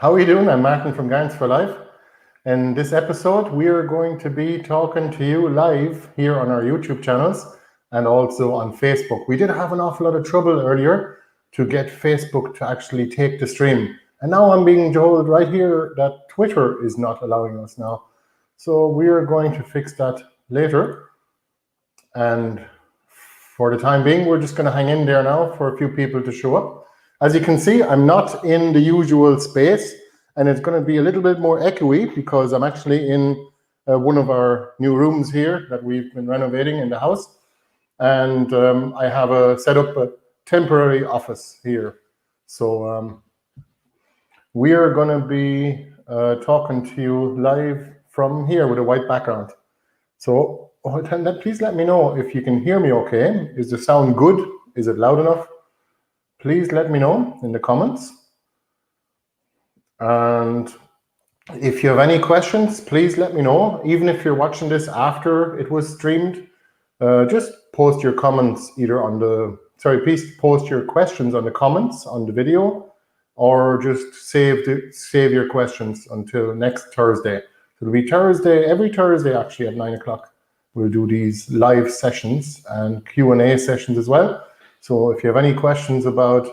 How are you doing? I'm Martin from Gardens for Life. In this episode, we are going to be talking to you live here on our YouTube channels and also on Facebook. We did have an awful lot of trouble earlier to get Facebook to actually take the stream. And now I'm being told right here that Twitter is not allowing us now. So we are going to fix that later. And for the time being, we're just going to hang in there now for a few people to show up. As you can see, I'm not in the usual space, and it's going to be a little bit more echoey because I'm actually in one of our new rooms here that we've been renovating in the house. And I have set up a temporary office here. So we are going to be talking to you live from here with a white background. So please let me know if you can hear me okay. Is the sound good? Is it loud enough? Please let me know in the comments. And if you have any questions, please let me know. Even if you're watching this after it was streamed, just post your comments either on please post your questions on the comments on the video, or just save your questions until next Thursday. It'll be every Thursday actually at 9 o'clock. We'll do these live sessions and Q&A sessions as well. So if you have any questions about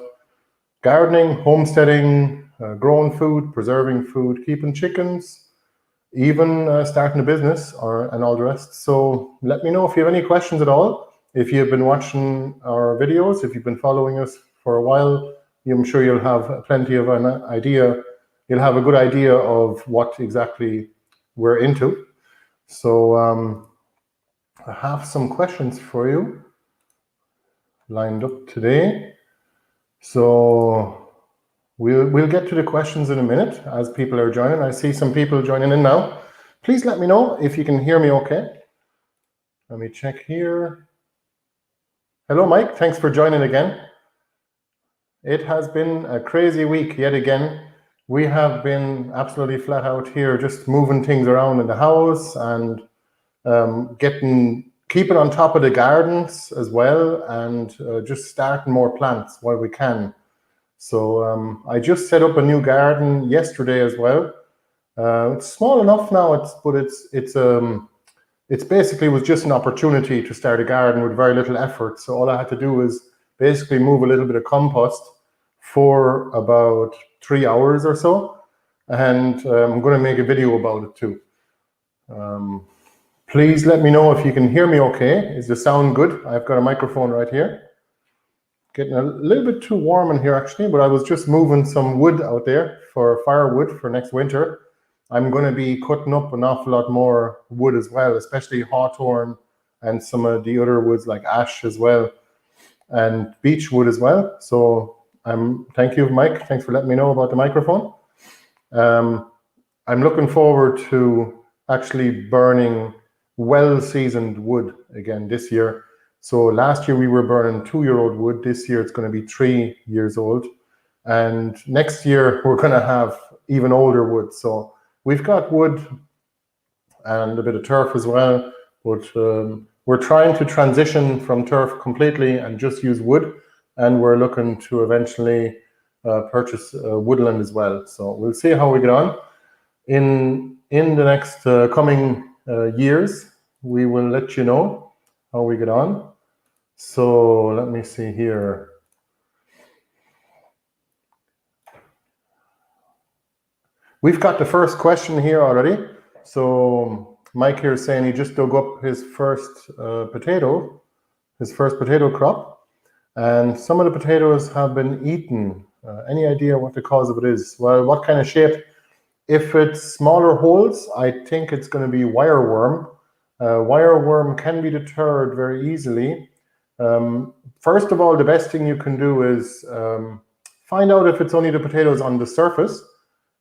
gardening, homesteading, growing food, preserving food, keeping chickens, even starting a business and all the rest. So let me know if you have any questions at all. If you've been watching our videos, if you've been following us for a while, I'm sure you'll have plenty of an idea. You'll have a good idea of what exactly we're into. So I have some questions for you lined up today. So we'll get to the questions in a minute as people are joining. I see some people joining in now. Please let me know if you can hear me okay. Let me check here. Hello, Mike. Thanks for joining again. It has been a crazy week yet again. We have been absolutely flat out here, just moving things around in the house and keeping on top of the gardens as well, and just starting more plants while we can. So I just set up a new garden yesterday as well. It's small enough now, but it's basically was just an opportunity to start a garden with very little effort. So all I had to do was basically move a little bit of compost for about 3 hours or so, and I'm going to make a video about it too. Please let me know if you can hear me okay. Is the sound good? I've got a microphone right here. Getting a little bit too warm in here actually, but I was just moving some wood out there for firewood for next winter. I'm going to be cutting up an awful lot more wood as well, especially hawthorn and some of the other woods like ash as well, and beech wood as well. So thank you, Mike. Thanks for letting me know about the microphone. I'm looking forward to actually burning well-seasoned wood again this year. So last year we were burning 2-year-old wood. This year it's going to be 3 years old. And next year we're going to have even older wood. So we've got wood and a bit of turf as well. But we're trying to transition from turf completely and just use wood. And we're looking to eventually purchase woodland as well. So we'll see how we get on. In the next coming years, we will let you know how we get on. So let me see here. We've got the first question here already. So Mike here is saying he just dug up his first potato crop, and some of the potatoes have been eaten. Any idea what the cause of it is? Well, what kind of shape? If it's smaller holes, I think it's going to be wireworm. Wireworm can be deterred very easily. First of all, the best thing you can do is find out if it's only the potatoes on the surface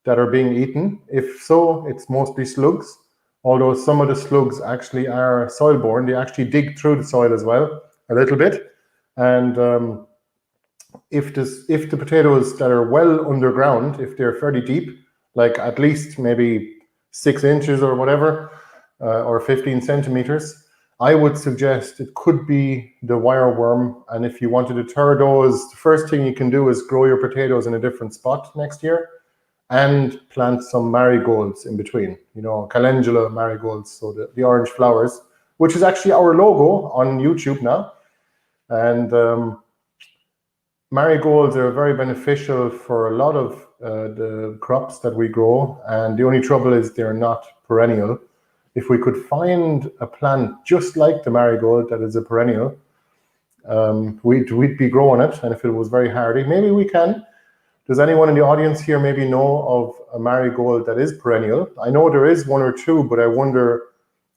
that are being eaten. If so, it's mostly slugs, although some of the slugs actually are soil-borne. They actually dig through the soil as well, a little bit. And if the potatoes that are well underground, if they're fairly deep, like at least maybe 6 inches or whatever, or 15 centimeters, I would suggest it could be the wireworm. And if you want to deter those, the first thing you can do is grow your potatoes in a different spot next year. and plant some marigolds in between, you know, calendula marigolds, so the orange flowers, which is actually our logo on YouTube now. And marigolds are very beneficial for a lot of the crops that we grow, and the only trouble is they're not perennial. If we could find a plant just like the marigold that is a perennial, we'd be growing it, and if it was very hardy, maybe we can. Does anyone in the audience here maybe know of a marigold that is perennial? I know there is one or two, but I wonder,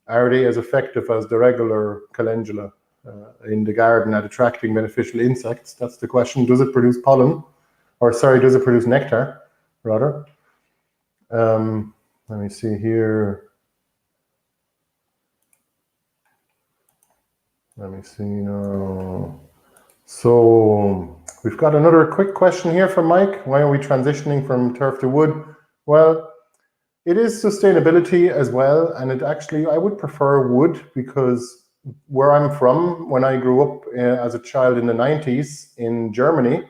are they as effective as the regular calendula in the garden at attracting beneficial insects? That's the question. Does it produce pollen? Or sorry, does it produce nectar, rather? Let me see here. Let me see now. So we've got another quick question here from Mike. Why are we transitioning from turf to wood? Well, it is sustainability as well. And it actually, I would prefer wood because where I'm from, when I grew up as a child in the 90s in Germany,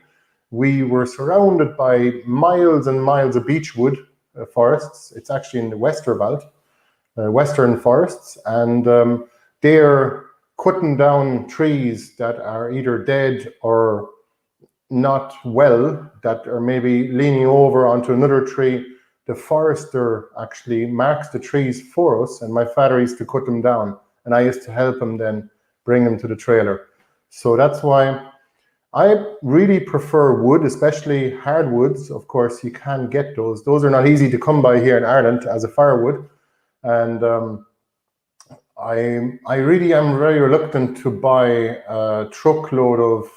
we were surrounded by miles and miles of beechwood forests. It's actually in the Westerwald, western forests. And they're cutting down trees that are either dead or not well, that are maybe leaning over onto another tree. The forester actually marks the trees for us, and my father used to cut them down, and I used to help him then bring them to the trailer. So that's why I really prefer wood, especially hardwoods. Of course, you can get those. Those are not easy to come by here in Ireland as a firewood. And I really am very reluctant to buy a truckload of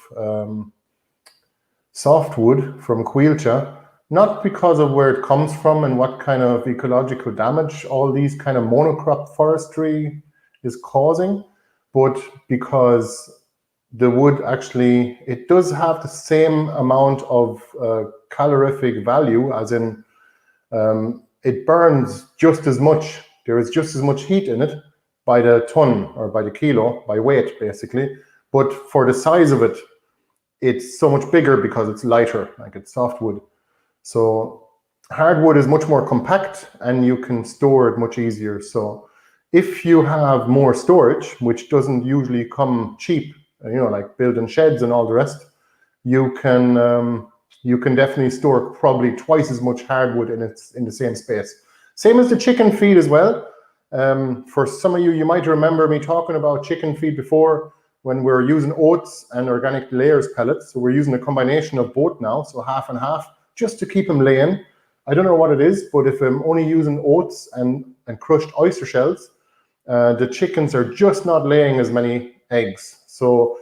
softwood from Quilcha, not because of where it comes from and what kind of ecological damage all these kind of monocrop forestry is causing, but because the wood actually, it does have the same amount of calorific value, as in it burns just as much. There is just as much heat in it by the ton or by the kilo, by weight basically, but for the size of it, it's so much bigger because it's lighter, like it's softwood. So hardwood is much more compact and you can store it much easier. So if you have more storage, which doesn't usually come cheap, you know, like building sheds and all the rest, you can definitely store probably twice as much hardwood in the same space. Same as the chicken feed as well. For some of you, you might remember me talking about chicken feed before when we're using oats and organic layers pellets. So we're using a combination of both now, so half and half, just to keep them laying. I don't know what it is, but if I'm only using oats and crushed oyster shells, the chickens are just not laying as many eggs. So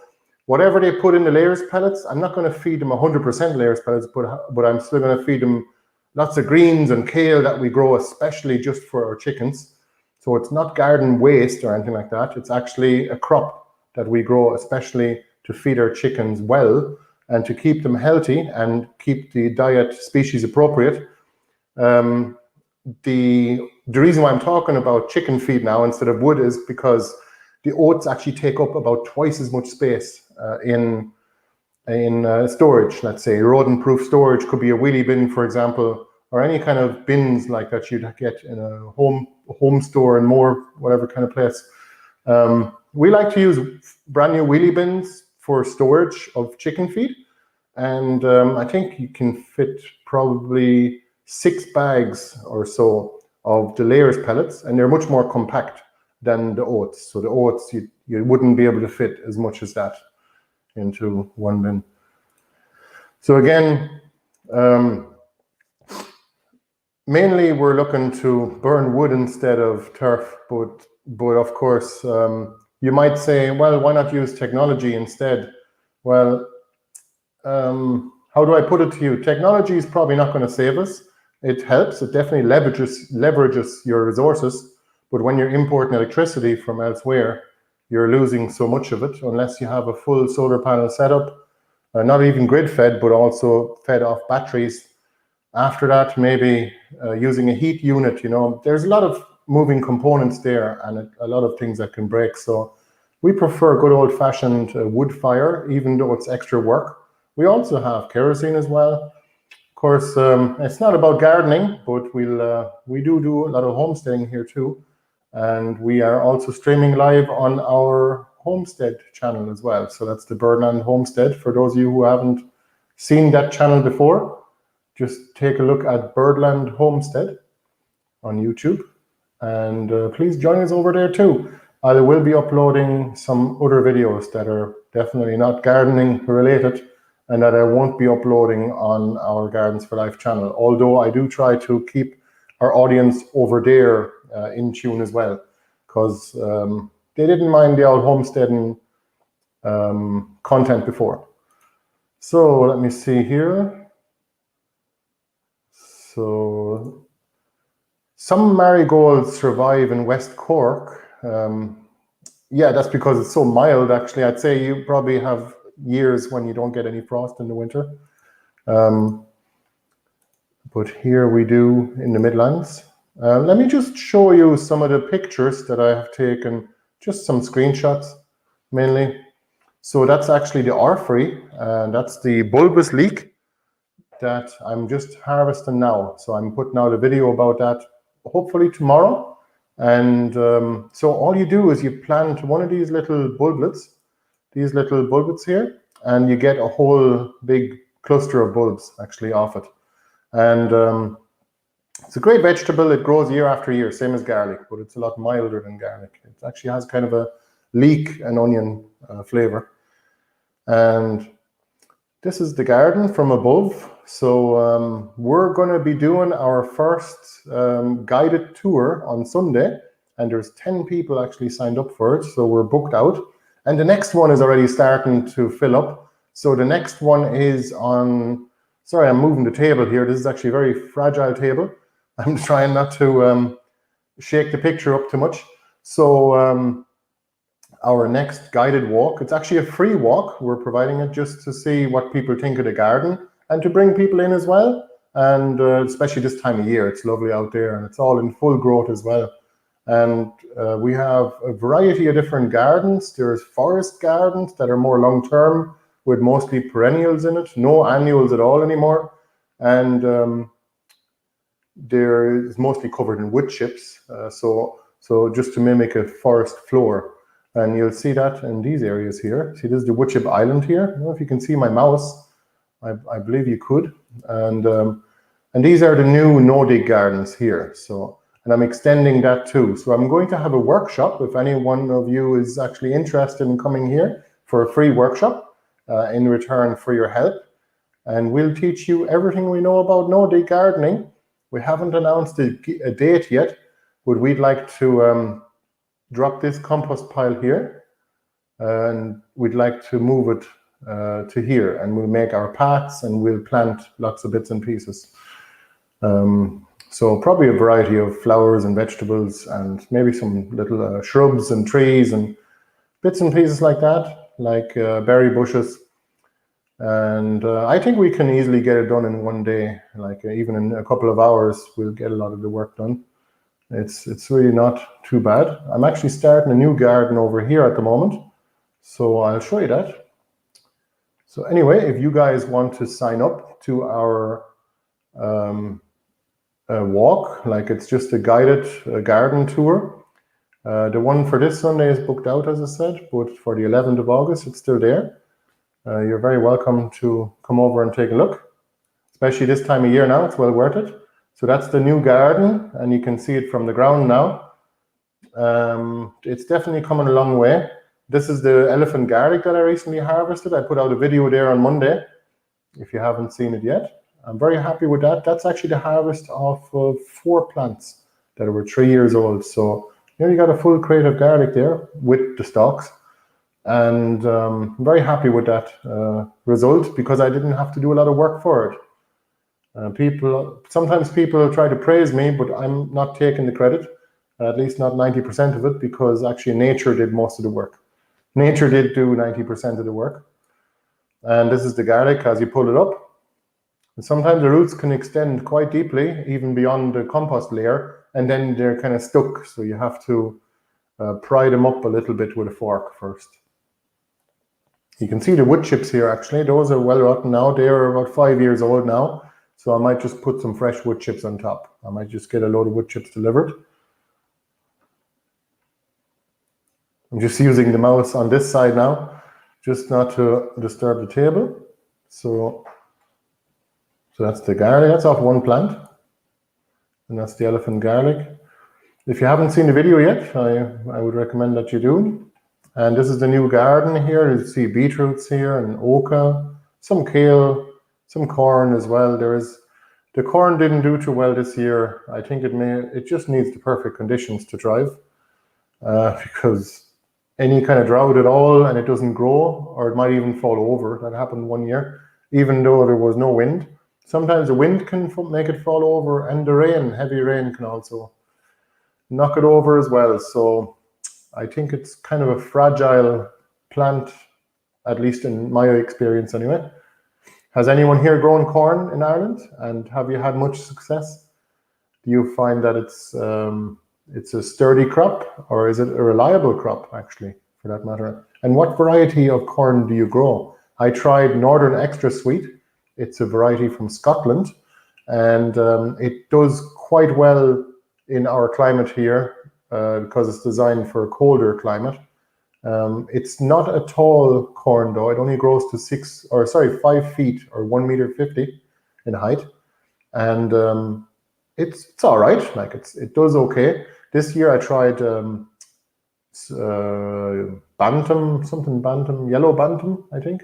whatever they put in the layers pellets, I'm not going to feed them 100% layers pellets, but I'm still going to feed them lots of greens and kale that we grow especially just for our chickens. So it's not garden waste or anything like that. It's actually a crop that we grow especially to feed our chickens well and to keep them healthy and keep the diet species appropriate. The reason why I'm talking about chicken feed now instead of wood is because the oats actually take up about twice as much space in storage. Let's say rodent-proof storage could be a wheelie bin, for example, or any kind of bins like that you'd get in a home store and more, whatever kind of place. We like to use brand new wheelie bins for storage of chicken feed. And I think you can fit probably 6 bags or so of the layers pellets, and they're much more compact than the oats. So the oats, you wouldn't be able to fit as much as that into one bin. So again, mainly we're looking to burn wood instead of turf, but of course, you might say, well, why not use technology instead? Well, how do I put it to you? Technology is probably not going to save us. It helps, it definitely leverages your resources, but when you're importing electricity from elsewhere, you're losing so much of it unless you have a full solar panel setup, not even grid fed, but also fed off batteries. After that, maybe using a heat unit, you know, there's a lot of moving components there and a lot of things that can break. So we prefer good old fashioned wood fire, even though it's extra work. We also have kerosene as well. course, it's not about gardening, but we do a lot of homesteading here too. And we are also streaming live on our Homestead channel as well. So that's the Birdland Homestead. For those of you who haven't seen that channel before, just take a look at Birdland Homestead on YouTube. And please join us over there too. I will be uploading some other videos that are definitely not gardening related and that I won't be uploading on our Gardens for Life channel. Although I do try to keep our audience over there in tune as well, because they didn't mind the old homesteading content before. So let me see here. So some marigolds survive in West Cork. Yeah, that's because it's so mild, actually. I'd say you probably have years when you don't get any frost in the winter. But here we do in the Midlands. Let me just show you some of the pictures that I have taken, just some screenshots mainly. So that's actually the orphery, and that's the bulbous leek that I'm just harvesting now. So I'm putting out a video about that hopefully tomorrow. And so all you do is you plant one of these little bulblets here, and you get a whole big cluster of bulbs actually off it. And it's a great vegetable. It grows year after year, same as garlic, but it's a lot milder than garlic. It actually has kind of a leek and onion flavor. And this is the garden from above. So we're going to be doing our first guided tour on Sunday, and there's 10 people actually signed up for it, so we're booked out. And the next one is already starting to fill up. So the next one is on, sorry, I'm moving the table here. This is actually a very fragile table. I'm trying not to shake the picture up too much. So our next guided walk, it's actually a free walk. We're providing it just to see what people think of the garden and to bring people in as well. And especially this time of year, it's lovely out there and it's all in full growth as well. And we have a variety of different gardens. There's forest gardens that are more long-term with mostly perennials in it, no annuals at all anymore. And there is mostly covered in wood chips. So just to mimic a forest floor. And you'll see that in these areas here. See, this is the wood chip island here. I don't know if you can see my mouse. I believe you could. And these are the new no-dig gardens here. So, and I'm extending that too. So I'm going to have a workshop. If any one of you is actually interested in coming here for a free workshop in return for your help. And we'll teach you everything we know about no-dig gardening. We haven't announced a date yet, but we'd like to drop this compost pile here, and we'd like to move it to here, and we'll make our paths and we'll plant lots of bits and pieces. So probably a variety of flowers and vegetables and maybe some little shrubs and trees and bits and pieces like that, like berry bushes. And I think we can easily get it done in one day, like even in a couple of hours, we'll get a lot of the work done. It's really not too bad. I'm actually starting a new garden over here at the moment, so I'll show you that. So anyway, if you guys want to sign up to our walk, like it's just a guided garden tour, the one for this Sunday is booked out, as I said, but for the 11th of August, it's still there. You're very welcome to come over and take a look, especially this time of year now. It's well worth it. So that's the new garden, and you can see it from the ground now. It's definitely coming a long way. This is the elephant garlic that I recently harvested. I put out a video there on Monday, if you haven't seen it yet. I'm very happy with that. That's actually the harvest of 4 plants that were 3 years old. So you got a full crate of garlic there with the stalks. And I'm very happy with that result, because I didn't have to do a lot of work for it. Sometimes people try to praise me, but I'm not taking the credit, at least not 90% of it, because actually nature did most of the work. Nature did do 90% of the work. And this is the garlic as you pull it up. And sometimes the roots can extend quite deeply, even beyond the compost layer, and then they're kind of stuck. So you have to pry them up a little bit with a fork first. You can see the wood chips here, actually. Those are well rotten now. They are about 5 years old now. So I might just put some fresh wood chips on top. I might just get a load of wood chips delivered. I'm just using the mouse on this side now, just not to disturb the table. So that's the garlic. That's off one plant. And that's the elephant garlic. If you haven't seen the video yet, I would recommend that you do. And this is the new garden here. You see beetroots here and oca, some kale, some corn as well. The corn didn't do too well this year. I think it just needs the perfect conditions to thrive, because any kind of drought at all and it doesn't grow, or it might even fall over. That happened one year, even though there was no wind. Sometimes the wind can make it fall over, and the rain, heavy rain, can also knock it over as well. So I think it's kind of a fragile plant, at least in my experience anyway. Has anyone here grown corn in Ireland, and have you had much success? Do you find that it's a sturdy crop, or is it a reliable crop, actually, for that matter? And what variety of corn do you grow? I tried Northern Extra Sweet. It's a variety from Scotland, and it does quite well in our climate here, because it's designed for a colder climate. It's not a tall corn though. It only grows to 5 feet or 1.50 meters in height, and it's all right. Like it does okay. This year I tried yellow bantam, I think,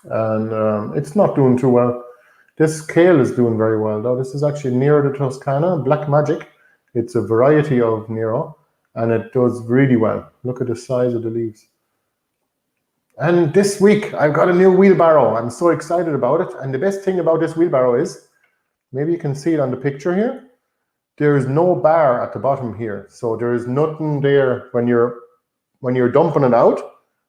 and it's not doing too well. This kale is doing very well though. This is actually Nero de Toscana, Black Magic. It's a variety of Nero, and it does really well. Look at the size of the leaves. And this week I've got a new wheelbarrow. I'm so excited about it. And the best thing about this wheelbarrow is, maybe you can see it on the picture here, there is no bar at the bottom here. So there is nothing there when you're dumping it out.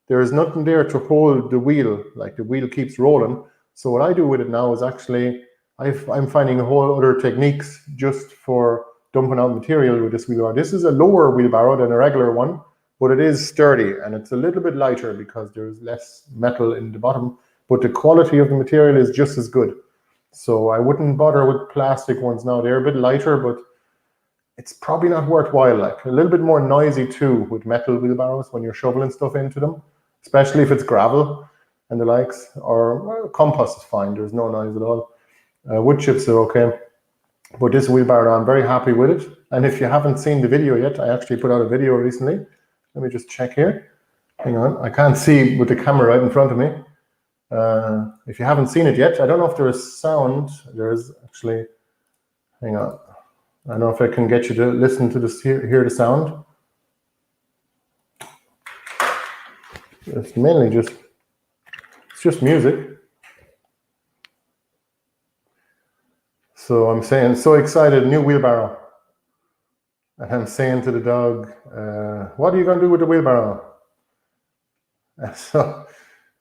There is nothing there to hold the wheel, like the wheel keeps rolling. So what I do with it now is actually, I'm finding a whole other techniques just for dumping out material with this wheelbarrow. This is a lower wheelbarrow than a regular one, but it is sturdy, and it's a little bit lighter because there's less metal in the bottom, but the quality of the material is just as good. So I wouldn't bother with plastic ones now. They're a bit lighter, but it's probably not worthwhile. Like a little bit more noisy too with metal wheelbarrows when you're shoveling stuff into them, especially if it's gravel and the likes, or well, compost is fine. There's no noise at all. Wood chips are okay. But this wheelbarrow, I'm very happy with it. And if you haven't seen the video yet, I actually put out a video recently. Let me just check here. Hang on, I can't see with the camera right in front of me. If you haven't seen it yet, I don't know if there is sound. There is actually, hang on. I don't know if I can get you to listen to this, hear the sound. It's mainly it's just music. So I'm saying, so excited, new wheelbarrow. And I'm saying to the dog, what are you going to do with the wheelbarrow?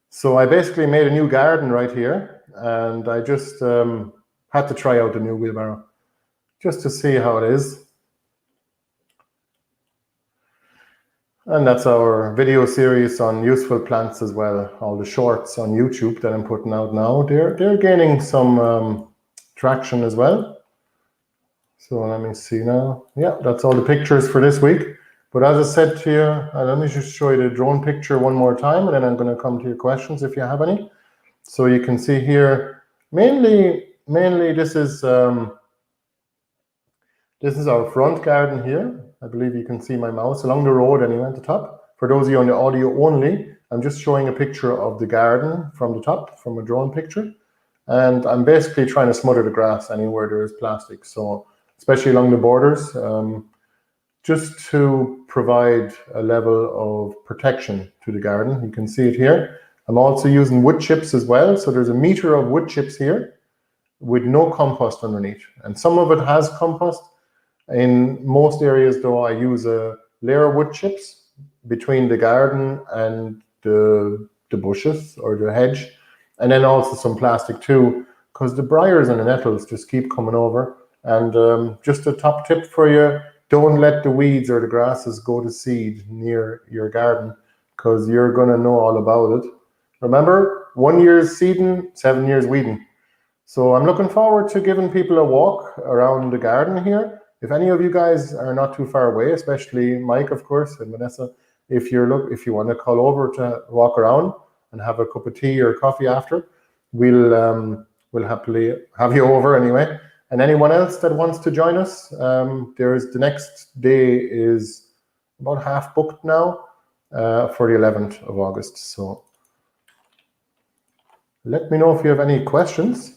So I basically made a new garden right here, and I just had to try out the new wheelbarrow just to see how it is. And that's our video series on useful plants as well. All the shorts on YouTube that I'm putting out now, they're gaining some traction as well. So let me see now. Yeah, that's all the pictures for this week. But as I said to you, let me just show you the drone picture one more time, and then I'm going to come to your questions if you have any. So you can see here, mainly this is our front garden here. I believe you can see my mouse along the road anyway at the top. For those of you on the audio only, I'm just showing a picture of the garden from the top, from a drone picture. And I'm basically trying to smother the grass anywhere there is plastic. So especially along the borders, just to provide a level of protection to the garden. You can see it here. I'm also using wood chips as well. So there's a meter of wood chips here with no compost underneath. And some of it has compost. In most areas though, I use a layer of wood chips between the garden and the bushes or the hedge. And then also some plastic too, because the briars and the nettles just keep coming over. And just a top tip for you, don't let the weeds or the grasses go to seed near your garden, because you're going to know all about it. Remember, 1 year's seeding, 7 years weeding. So I'm looking forward to giving people a walk around the garden here. If any of you guys are not too far away, especially Mike, of course, and Vanessa, if you want to call over to walk around and have a cup of tea or coffee after, we'll happily have you over anyway. And anyone else that wants to join us, the next day is about half booked now for the 11th of August. So let me know if you have any questions.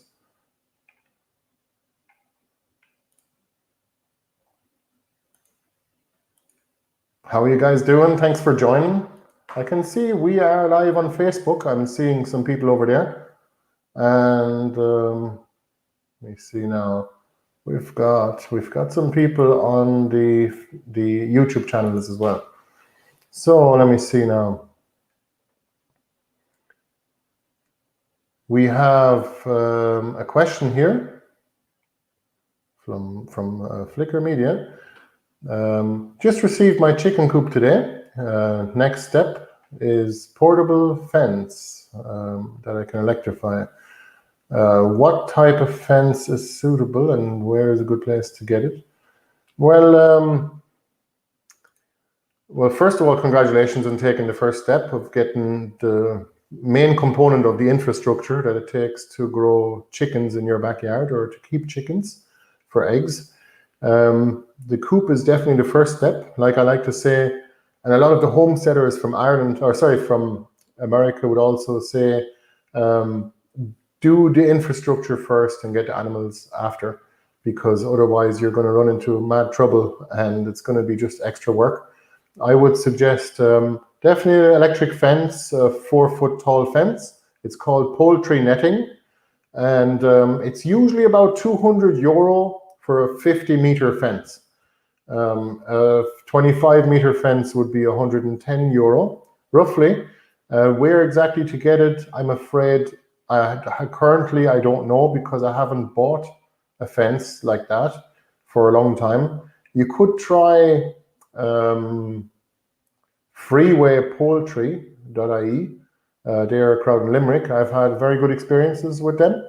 How are you guys doing? Thanks for joining. I can see we are live on Facebook. I'm seeing some people over there. And let me see now. We've got some people on the YouTube channels as well. So let me see now. We have a question here from Flickr Media. Just received my chicken coop today. Next step is portable fence that I can electrify. What type of fence is suitable and where is a good place to get it? Well, first of all, congratulations on taking the first step of getting the main component of the infrastructure that it takes to grow chickens in your backyard or to keep chickens for eggs. The coop is definitely the first step, like I like to say, and a lot of the homesteaders from from America would also say, do the infrastructure first and get the animals after, because otherwise you're going to run into mad trouble and it's going to be just extra work. I would suggest definitely an electric fence, a 4-foot tall fence. It's called poultry netting, and it's usually about €200 for a 50-meter fence. A 25-meter fence would be €110, roughly. Where exactly to get it, I'm afraid, currently I don't know, because I haven't bought a fence like that for a long time. You could try freewaypoultry.ie. They're a crowd in Limerick. I've had very good experiences with them.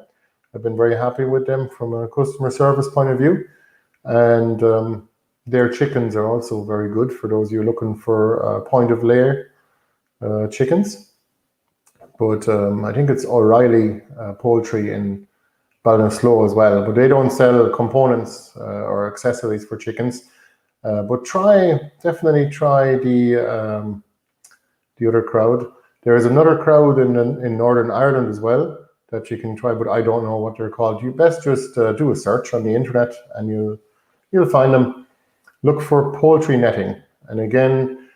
I've been very happy with them from a customer service point of view, and their chickens are also very good for those of you looking for point of layer chickens. But I think it's O'Reilly Poultry in Ballinasloe as well, but they don't sell components or accessories for chickens. But definitely try the other crowd. There is another crowd in Northern Ireland as well that you can try, but I don't know what they're called. You best just do a search on the internet and you'll find them. Look for poultry netting, and again,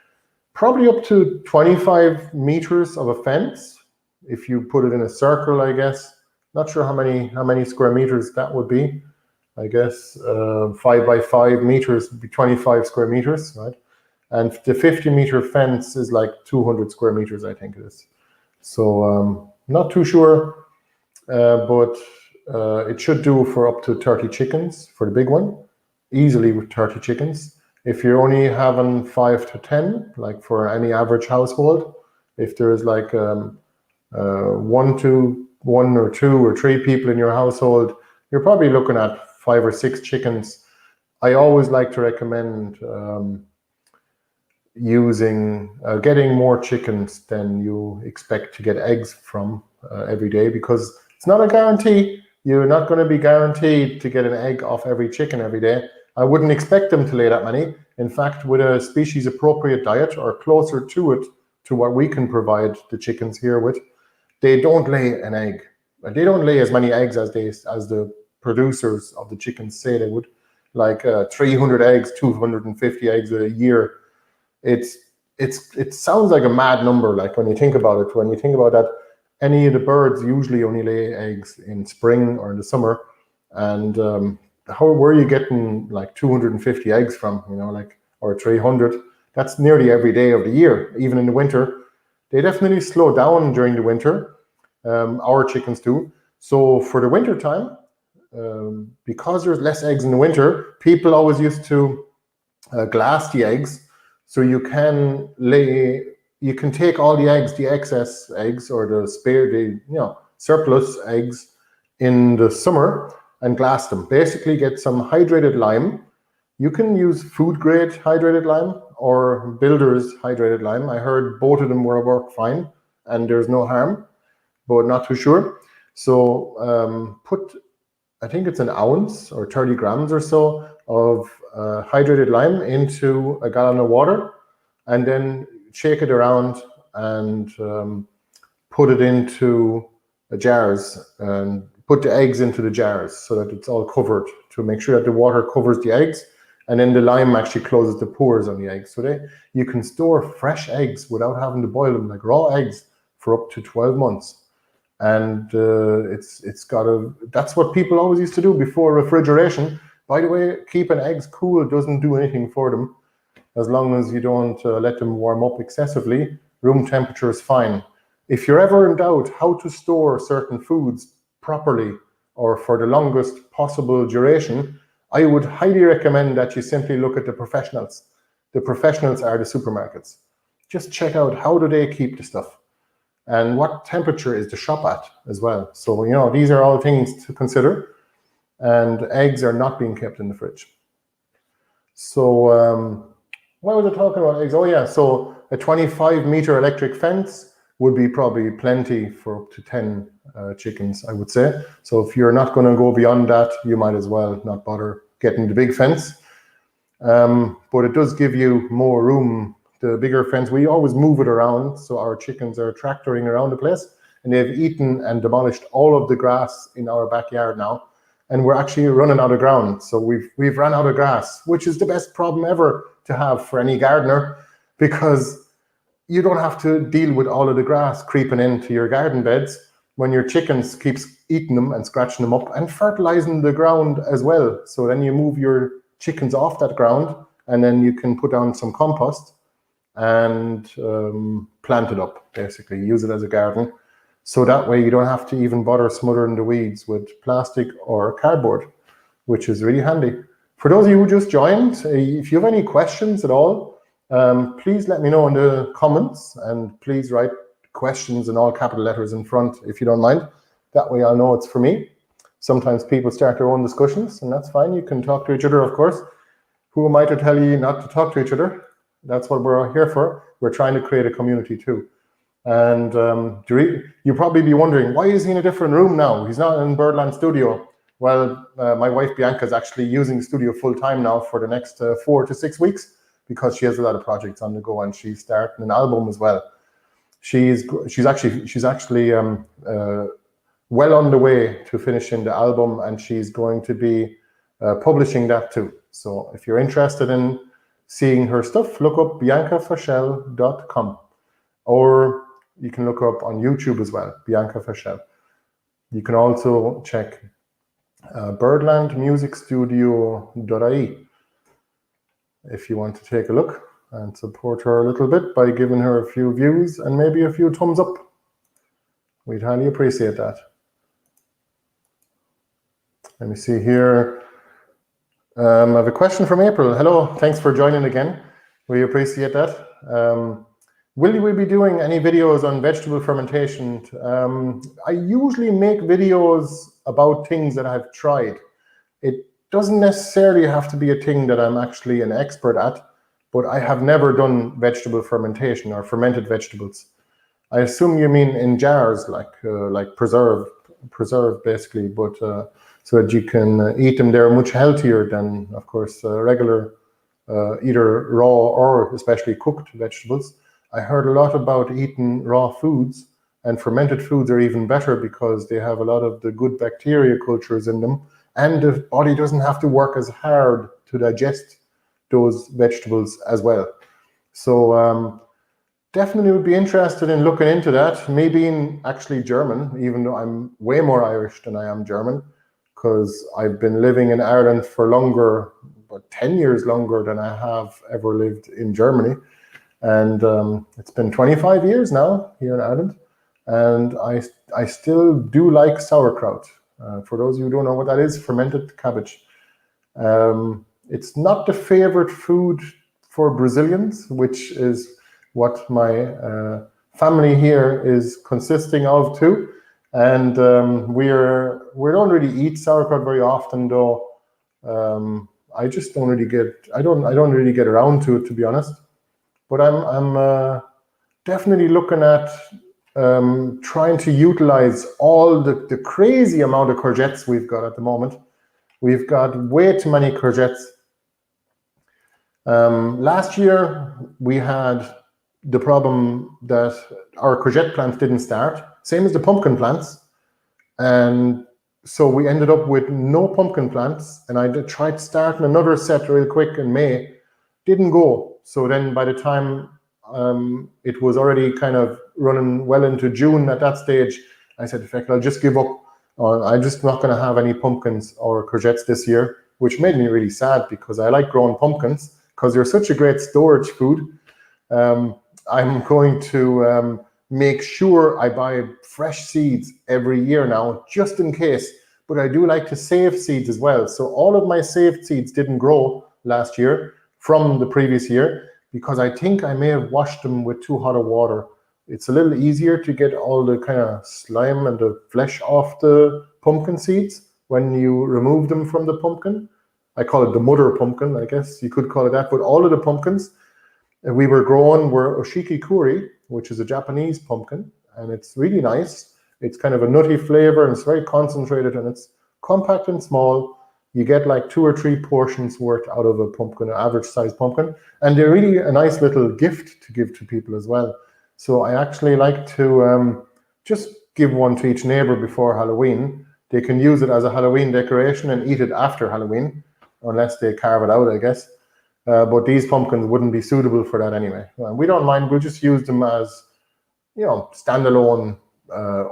probably up to 25 meters of a fence. If you put it in a circle, I guess. Not sure how many square meters that would be. I guess 5 by 5 meters would be 25 square meters, right? And the 50-meter fence is like 200 square meters, I think it is. So not too sure. But it should do for up to 30 chickens for the big one, easily with 30 chickens. If you're only having 5 to 10, like for any average household, if there's like 1 or 2 or 3 people in your household, you're probably looking at 5 or 6 chickens. I always like to recommend getting more chickens than you expect to get eggs from every day, because it's not a guarantee. You're not going to be guaranteed to get an egg off every chicken every day. I wouldn't expect them to lay that many. In fact, with a species appropriate diet or closer to it, to what we can provide the chickens here with, they don't lay an egg. They don't lay as many eggs as the producers of the chickens say they would, like 300 eggs, 250 eggs a year. It sounds like a mad number, like when you think about it. When you think about that, any of the birds usually only lay eggs in spring or in the summer, and where are you getting like 250 eggs from? Or 300? That's nearly every day of the year, even in the winter. They definitely slow down during the winter. Our chickens do. So for the winter time, because there's less eggs in the winter, people always used to glass the eggs. So you can take all the eggs, the excess eggs, or the surplus eggs in the summer and glass them. Basically get some hydrated lime. You can use food grade hydrated lime or builder's hydrated lime. I heard both of them work fine and there's no harm, but not too sure. So put, I think it's an ounce or 30 grams or so of hydrated lime into a gallon of water, and then shake it around and put it into jars and put the eggs into the jars so that it's all covered, to make sure that the water covers the eggs, and then the lime actually closes the pores on the eggs. So you can store fresh eggs without having to boil them, like raw eggs, for up to 12 months. And that's what people always used to do before refrigeration. By the way, keeping eggs cool doesn't do anything for them. As long as you don't let them warm up excessively, room temperature is fine. If you're ever in doubt how to store certain foods properly or for the longest possible duration, I would highly recommend that you simply look at the professionals. The professionals are the supermarkets. Just check out how do they keep the stuff and what temperature is the shop at as well. So, these are all things to consider, and eggs are not being kept in the fridge. So, what was I talking about eggs? Oh yeah, so a 25-meter electric fence would be probably plenty for up to 10 chickens, I would say. So if you're not going to go beyond that, you might as well not bother getting the big fence. But it does give you more room. The bigger fence, we always move it around, so our chickens are tractoring around the place, and they've eaten and demolished all of the grass in our backyard now, and we're actually running out of ground. So we've run out of grass, which is the best problem ever to have for any gardener, because you don't have to deal with all of the grass creeping into your garden beds when your chickens keeps eating them and scratching them up and fertilizing the ground as well. So then you move your chickens off that ground, and then you can put down some compost and plant it up, basically use it as a garden. So that way you don't have to even bother smothering the weeds with plastic or cardboard, which is really handy. For those of you who just joined, if you have any questions at all, please let me know in the comments, and please write questions in all capital letters in front if you don't mind. That way I'll know it's for me. Sometimes people start their own discussions, and that's fine. You can talk to each other, of course. Who am I to tell you not to talk to each other? That's what we're here for. We're trying to create a community too. And you'll probably be wondering, why is he in a different room now? He's not in Birdland Studio. Well, my wife Bianca is actually using the studio full time now for the next 4 to 6 weeks, because she has a lot of projects on the go, and she's starting an album as well. She's actually well on the way to finishing the album, and she's going to be publishing that too. So if you're interested in seeing her stuff, look up biancafachel.com, or you can look up on YouTube as well, Bianca Fachel. You can also check birdlandmusicstudio.ie if you want to take a look and support her a little bit by giving her a few views and maybe a few thumbs up. We'd highly appreciate that. Let me see here. I have a question from April. Hello, thanks for joining again. We appreciate that. Will we be doing any videos on vegetable fermentation? I usually make videos about things that I've tried. It doesn't necessarily have to be a thing that I'm actually an expert at, but I have never done vegetable fermentation or fermented vegetables. I assume you mean in jars, like preserved basically, but so that you can eat them. They're much healthier than, of course, regular either raw or especially cooked vegetables. I heard a lot about eating raw foods, and fermented foods are even better because they have a lot of the good bacteria cultures in them, and the body doesn't have to work as hard to digest those vegetables as well. So definitely would be interested in looking into that. Me being actually German, even though I'm way more Irish than I am German, because I've been living in Ireland for longer, about 10 years longer than I have ever lived in Germany. And it's been 25 years now here in Ireland, and I still do like sauerkraut. For those of you who don't know what that is, fermented cabbage. It's not the favorite food for Brazilians, which is what my family here is consisting of too. And we're we don't really eat sauerkraut very often, though. I just don't really I don't really get around to it, to be honest. But I'm definitely looking at trying to utilize all the crazy amount of courgettes we've got at the moment. We've got way too many courgettes. Last year we had the problem that our courgette plants didn't start, same as the pumpkin plants, and so we ended up with no pumpkin plants. And I tried starting another set real quick in May, didn't go. So then by the time it was already kind of running well into June at that stage, I said, in fact, I'll just give up. I'm just not going to have any pumpkins or courgettes this year, which made me really sad because I like growing pumpkins because they're such a great storage food. I'm going to make sure I buy fresh seeds every year now, just in case. But I do like to save seeds as well. So all of my saved seeds didn't grow last year from the previous year because I think I may have washed them with too hot of water. It's a little easier to get all the kind of slime and the flesh off the pumpkin seeds when you remove them from the pumpkin. I call it the mother pumpkin, I guess you could call it that. But all of the pumpkins we were growing were oshiki-kuri, which is a Japanese pumpkin, and it's really nice. It's kind of a nutty flavor, and it's very concentrated, and it's compact and small. You get like 2 or 3 portions worth out of a pumpkin, an average sized pumpkin, and they're really a nice little gift to give to people as well. So I actually like to just give one to each neighbor before Halloween. They can use it as a Halloween decoration and eat it after Halloween, unless they carve it out, I guess. But these pumpkins wouldn't be suitable for that anyway. We don't mind. We'll just use them as, standalone,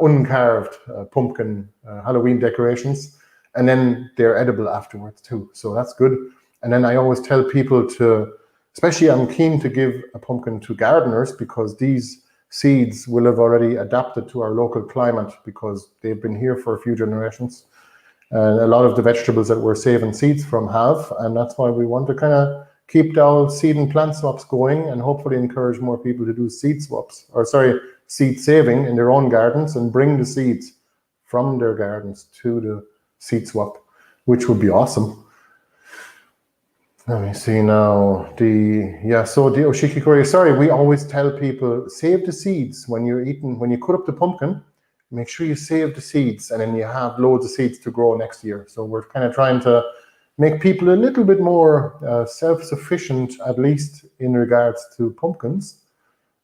uncarved pumpkin Halloween decorations. And then they're edible afterwards too. So that's good. And then I always tell people to, especially I'm keen to give a pumpkin to gardeners because these seeds will have already adapted to our local climate because they've been here for a few generations. And a lot of the vegetables that we're saving seeds from have. And that's why we want to kind of keep the old seed and plant swaps going and hopefully encourage more people to do seed saving in their own gardens and bring the seeds from their gardens to the seed swap, which would be awesome. Let me see now. So the oshiki-kuri, sorry, we always tell people, save the seeds when you're eating, when you cut up the pumpkin, make sure you save the seeds and then you have loads of seeds to grow next year. So we're kind of trying to make people a little bit more self-sufficient, at least in regards to pumpkins.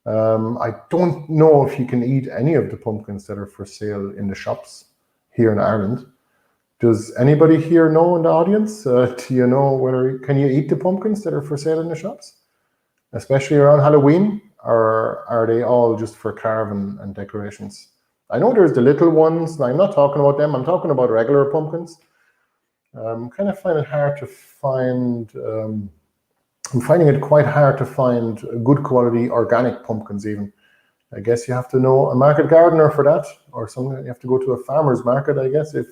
I don't know if you can eat any of the pumpkins that are for sale in the shops here in Ireland. Does anybody here know in the audience? Do you know can you eat the pumpkins that are for sale in the shops? Especially around Halloween, or are they all just for carving and decorations? I know there's the little ones, and I'm not talking about them, I'm talking about regular pumpkins. Kind of find it hard to find, I'm finding it quite hard to find good quality organic pumpkins even. I guess you have to know a market gardener for that, or something. You have to go to a farmer's market, I guess, if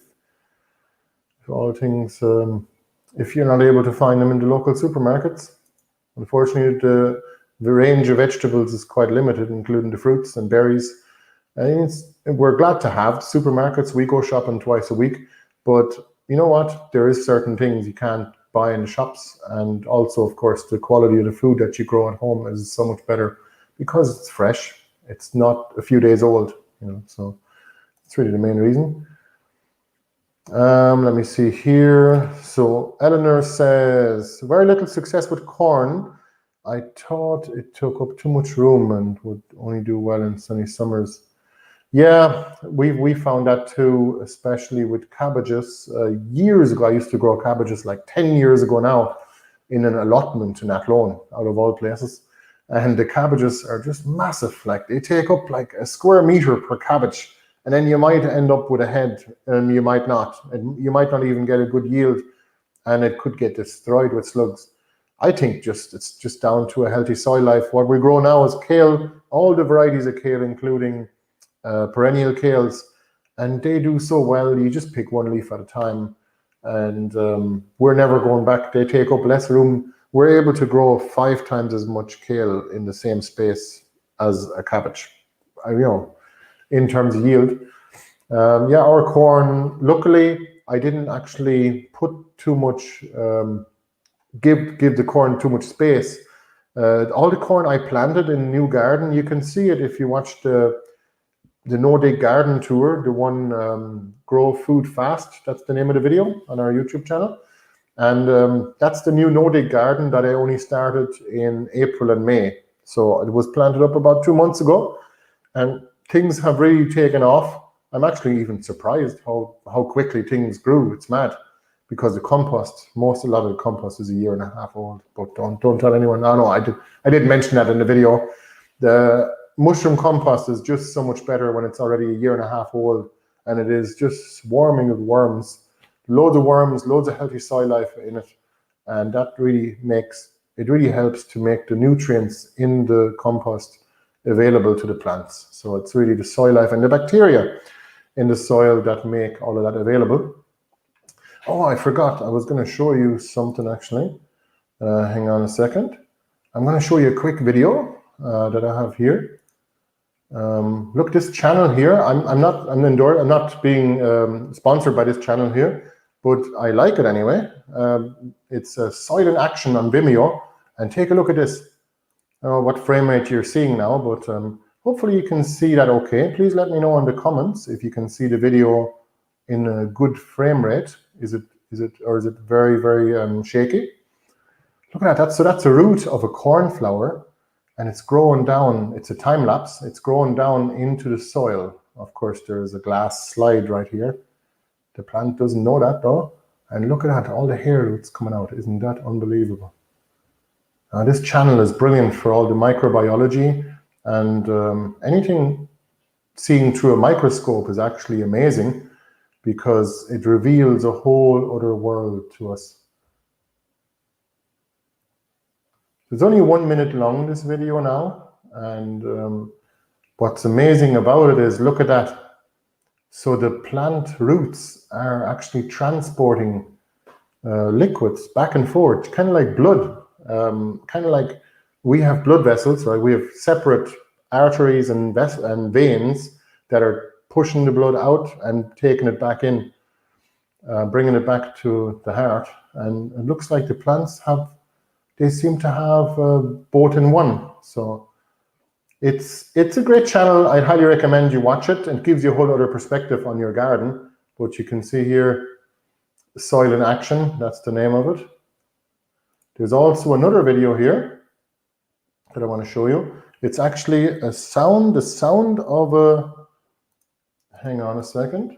all things, if you're not able to find them in the local supermarkets. Unfortunately, the range of vegetables is quite limited, including the fruits and berries. And we're glad to have supermarkets. We go shopping twice a week, but you know what? There is certain things you can't buy in the shops, and also, of course, the quality of the food that you grow at home is so much better because it's fresh. It's not a few days old, so it's really the main reason. Let me see here. So Eleanor says, very little success with corn. I thought it took up too much room and would only do well in sunny summers. Yeah, we found that too, especially with cabbages. Years ago, I used to grow cabbages, like 10 years ago now, in an allotment in Athlone, out of all places. And the cabbages are just massive. Like they take up like a square meter per cabbage. And then you might end up with a head, and you might not. And you might not even get a good yield, and it could get destroyed with slugs. I think it's just down to a healthy soil life. What we grow now is kale, all the varieties of kale, including perennial kales, and they do so well. You just pick one leaf at a time, and we're never going back. They take up less room. We're able to grow 5 times as much kale in the same space as a cabbage, in terms of yield. Yeah, our corn, luckily, I didn't actually put too much, give the corn too much space. All the corn I planted in new garden, you can see it if you watch the No Dig Garden Tour, the one Grow Food Fast, that's the name of the video on our YouTube channel. And that's the new No Dig garden that I only started in April and May. So it was planted up about 2 months ago, and things have really taken off. I'm actually even surprised how quickly things grew. It's mad, because the compost, a lot of the compost is 1.5 years old. But don't tell anyone. No, I did mention that in the video. The mushroom compost is just so much better when it's already 1.5 years old, and it is just swarming with worms. Loads of worms, loads of healthy soil life in it, and that really helps to make the nutrients in the compost available to the plants. So it's really the soil life and the bacteria in the soil that make all of that available. Oh, I forgot. I was going to show you something actually. Hang on a second. I'm going to show you a quick video that I have here. Look, this channel here. I'm not being sponsored by this channel here, but I like it anyway. It's a Soil in Action on Vimeo, and take a look at this. I don't know what frame rate you're seeing now, but hopefully you can see that okay. Please let me know in the comments if you can see the video in a good frame rate. Is it very, very shaky? Look at that. So that's a root of a cornflower, and it's growing down. It's a time lapse. It's growing down into the soil. Of course, there's a glass slide right here. The plant doesn't know that though. And look at that, all the hair that's coming out. Isn't that unbelievable? This channel is brilliant for all the microbiology, and anything seen through a microscope is actually amazing, because it reveals a whole other world to us. It's only 1 minute long, this video now, and what's amazing about it is, look at that. So the plant roots are actually transporting liquids back and forth, kind of like blood, kind of like we have blood vessels, right? We have separate arteries and veins that are pushing the blood out and taking it back in, bringing it back to the heart. And it looks like the plants seem to have both in one. So it's a great channel. I highly recommend you watch it, and it gives you a whole other perspective on your garden. But you can see here, Soil in Action, that's the name of it. There's also another video here that I want to show you. It's actually the sound of a, hang on a second,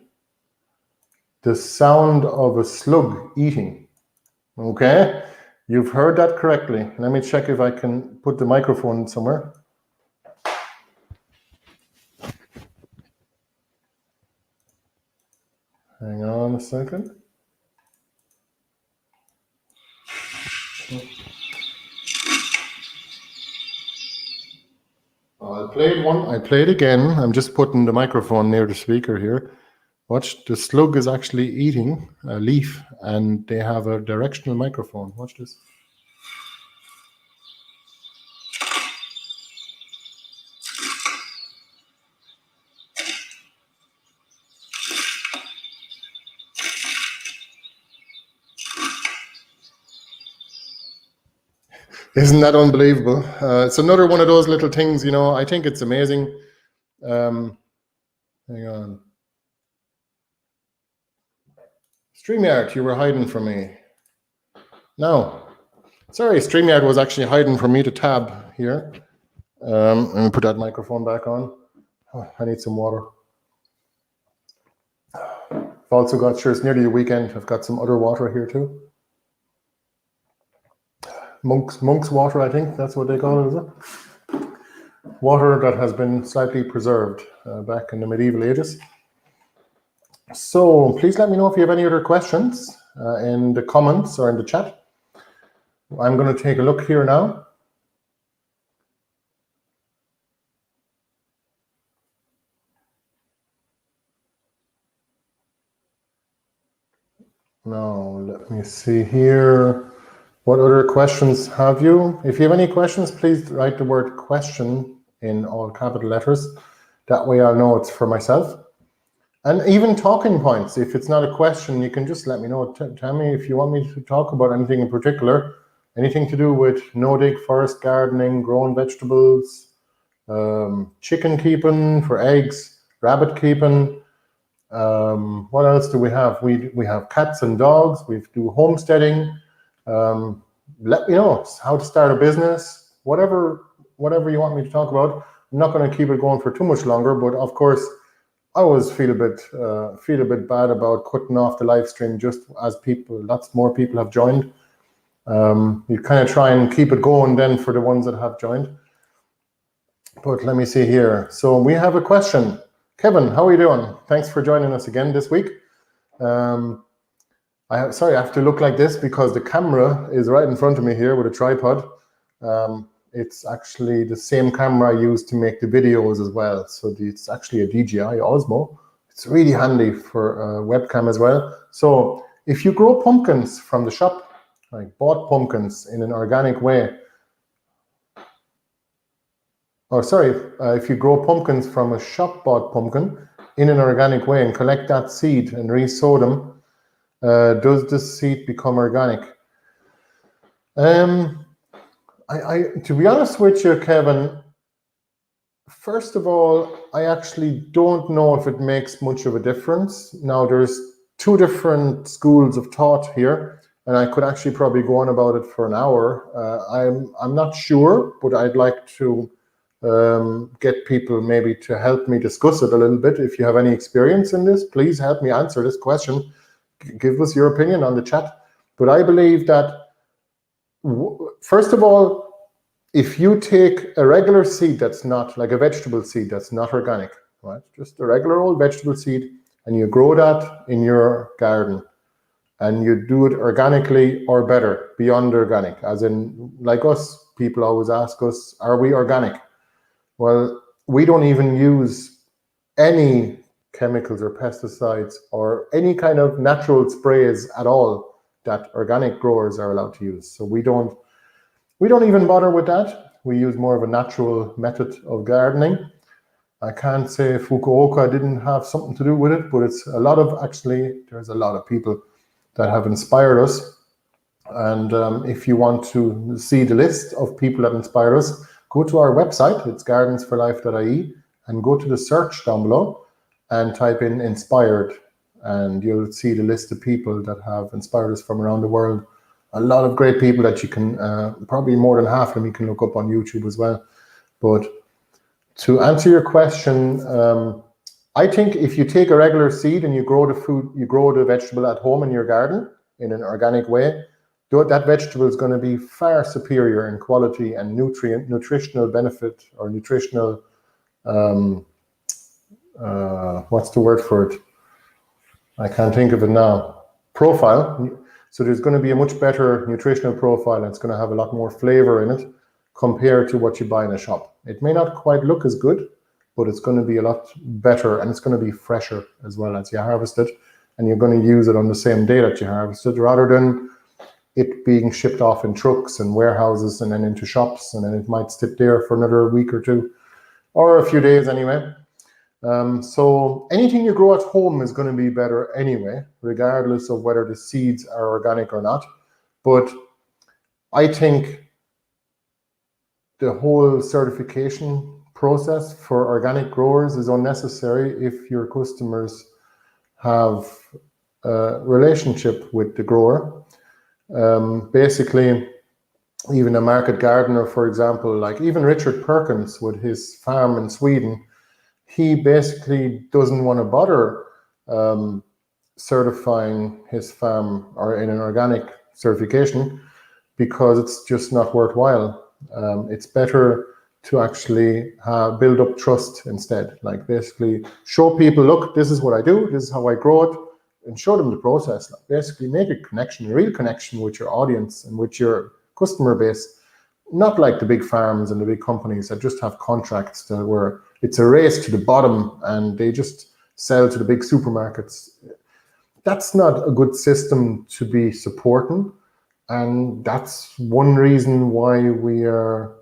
the sound of a slug eating. Okay, you've heard that correctly. Let me check if I can put the microphone somewhere. Hang on a second. I played one. I played again. I'm just putting the microphone near the speaker here. Watch, the slug is actually eating a leaf, and they have a directional microphone. Watch this. Isn't that unbelievable? It's another one of those little things, you know. I think it's amazing. Hang on. StreamYard, you were hiding from me. No. Sorry, StreamYard was actually hiding from me to tab here. Let me put that microphone back on. Oh, I need some water. I've also got, sure, it's nearly the weekend. I've got some other water here too. Monk's water, I think that's what they call it, is it? Water that has been slightly preserved back in the medieval ages. So please let me know if you have any other questions in the comments or in the chat. I'm going to take a look here now. Now, let me see here. What other questions have you? If you have any questions, please write the word question in all capital letters. That way I'll know it's for myself. And even talking points, if it's not a question, you can just let me know. Tell me if you want me to talk about anything in particular, anything to do with no-dig forest gardening, growing vegetables, chicken keeping for eggs, rabbit keeping. What else do we have? We have cats and dogs. We do homesteading. Let me know how to start a business, whatever you want me to talk about. I'm not going to keep it going for too much longer, but of course, I always feel a bit bad about cutting off the live stream just as lots more people have joined. You kind of try and keep it going then for the ones that have joined. But let me see here. So we have a question. Kevin, how are you doing? Thanks for joining us again this week. I have to look like this because the camera is right in front of me here with a tripod. It's actually the same camera I use to make the videos as well. So it's actually a DJI Osmo. It's really handy for a webcam as well. So if you grow pumpkins from the shop, like bought pumpkins in an organic way, if you grow pumpkins from a shop bought pumpkin in an organic way and collect that seed and re-sow them, does the seed become organic? To be honest with you, Kevin, first of all, I actually don't know if it makes much of a difference. Now, there's two different schools of thought here, and I could actually probably go on about it for an hour. I'm not sure, but I'd like to get people maybe to help me discuss it a little bit. If you have any experience in this, please help me answer this question. Give us your opinion on the chat. But I believe that first of all, if you take a regular seed that's not like a vegetable seed that's not organic, right? Just a regular old vegetable seed, and you grow that in your garden, and you do it organically or better, beyond organic, as in, like us, people always ask us, are we organic? Well, we don't even use any chemicals or pesticides or any kind of natural sprays at all that organic growers are allowed to use. So we don't even bother with that. We use more of a natural method of gardening. I can't say Fukuoka didn't have something to do with it, but there's a lot of people that have inspired us. And if you want to see the list of people that inspired us, go to our website, it's gardensforlife.ie, and go to the search down below and type in inspired, and you'll see the list of people that have inspired us from around the world. A lot of great people that you can, probably more than half of them you can look up on YouTube as well. But to answer your question, I think if you take a regular seed and you grow the vegetable at home in your garden in an organic way, that vegetable is going to be far superior in quality and nutritional benefit, or nutritional, what's the word for it? I can't think of it now. Profile. So there's going to be a much better nutritional profile, and it's going to have a lot more flavor in it compared to what you buy in a shop. It may not quite look as good, but it's going to be a lot better, and it's going to be fresher as well as you harvest it, and you're going to use it on the same day that you harvest it, rather than it being shipped off in trucks and warehouses and then into shops, and then it might sit there for another week or two, or a few days anyway. So anything you grow at home is going to be better anyway, regardless of whether the seeds are organic or not. But I think the whole certification process for organic growers is unnecessary if your customers have a relationship with the grower. Basically, even a market gardener, for example, like even Richard Perkins with his farm in Sweden, he basically doesn't want to bother certifying his farm or in an organic certification because it's just not worthwhile. It's better to actually build up trust instead. Like basically show people, look, this is what I do, this is how I grow it, and show them the process. Like basically make a connection, a real connection with your audience and with your customer base. Not like the big farms and the big companies that just have contracts where it's a race to the bottom and they just sell to the big supermarkets. That's not a good system to be supporting. And that's one reason why we're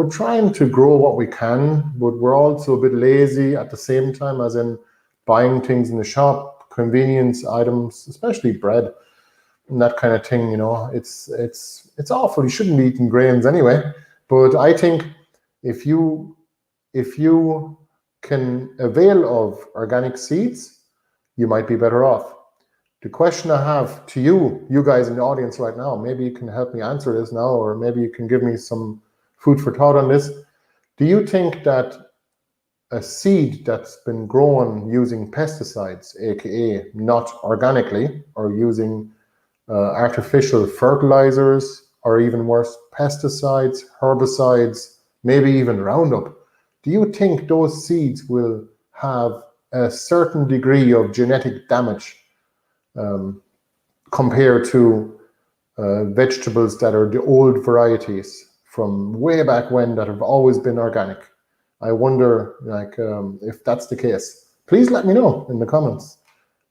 trying to grow what we can, but we're also a bit lazy at the same time, as in buying things in the shop, convenience items, especially bread and that kind of thing, you know, it's awful. You shouldn't be eating grains anyway. But I think if you can avail of organic seeds, you might be better off. The question I have to you guys in the audience right now, maybe you can help me answer this now, or maybe you can give me some food for thought on this. Do you think that a seed that's been grown using pesticides, aka not organically, or using artificial fertilizers, or even worse, pesticides, herbicides, maybe even Roundup, do you think those seeds will have a certain degree of genetic damage compared to vegetables that are the old varieties from way back when that have always been organic? I wonder, like, if that's the case. Please let me know in the comments.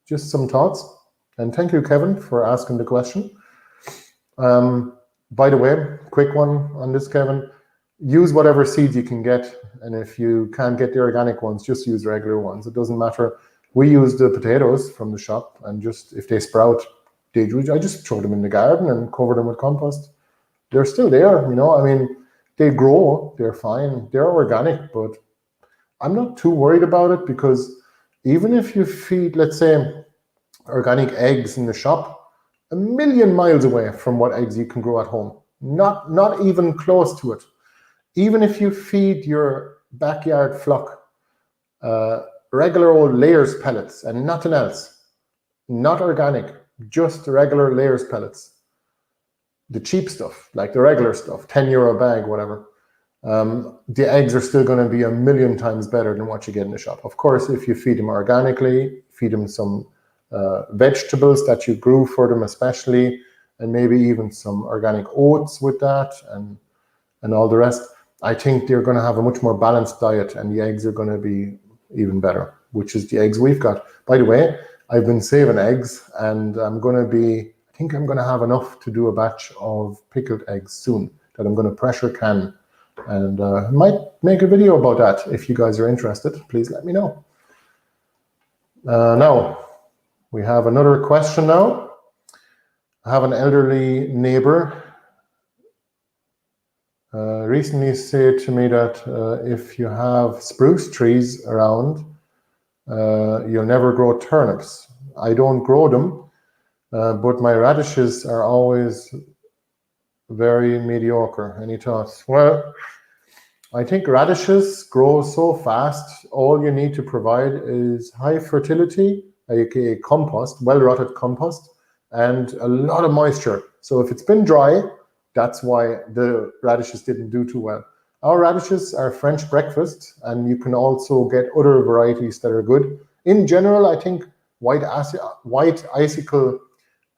Just some thoughts. And thank you, Kevin, for asking the question. By the way, quick one on this, Kevin. Use whatever seeds you can get. And if you can't get the organic ones, just use regular ones. It doesn't matter. We use the potatoes from the shop, and just if they sprout, I just throw them in the garden and cover them with compost. They're still there, you know. I mean, they grow, they're fine, they're organic, but I'm not too worried about it, because even if you feed, let's say, organic eggs in the shop, a million miles away from what eggs you can grow at home, not even close to it. Even if you feed your backyard flock regular old layers pellets and nothing else, not organic, just regular layers pellets, the cheap stuff, like the regular stuff, €10 a bag, whatever, the eggs are still going to be a million times better than what you get in the shop. Of course, if you feed them organically, feed them some vegetables that you grew for them especially, and maybe even some organic oats with that, and all the rest, I think they're going to have a much more balanced diet, and the eggs are going to be even better, which is the eggs we've got. By the way, I've been saving eggs, and I think I'm going to have enough to do a batch of pickled eggs soon that I'm going to pressure can, and might make a video about that. If you guys are interested, please let me know. Now, we have another question now. I have an elderly neighbor recently said to me that if you have spruce trees around, you'll never grow turnips. I don't grow them, but my radishes are always very mediocre. Any thoughts? Well, I think radishes grow so fast, all you need to provide is high fertility, aka compost, well-rotted compost, and a lot of moisture. So if it's been dry, that's why the radishes didn't do too well. Our radishes are French breakfast, and you can also get other varieties that are good. In general, I think white icicle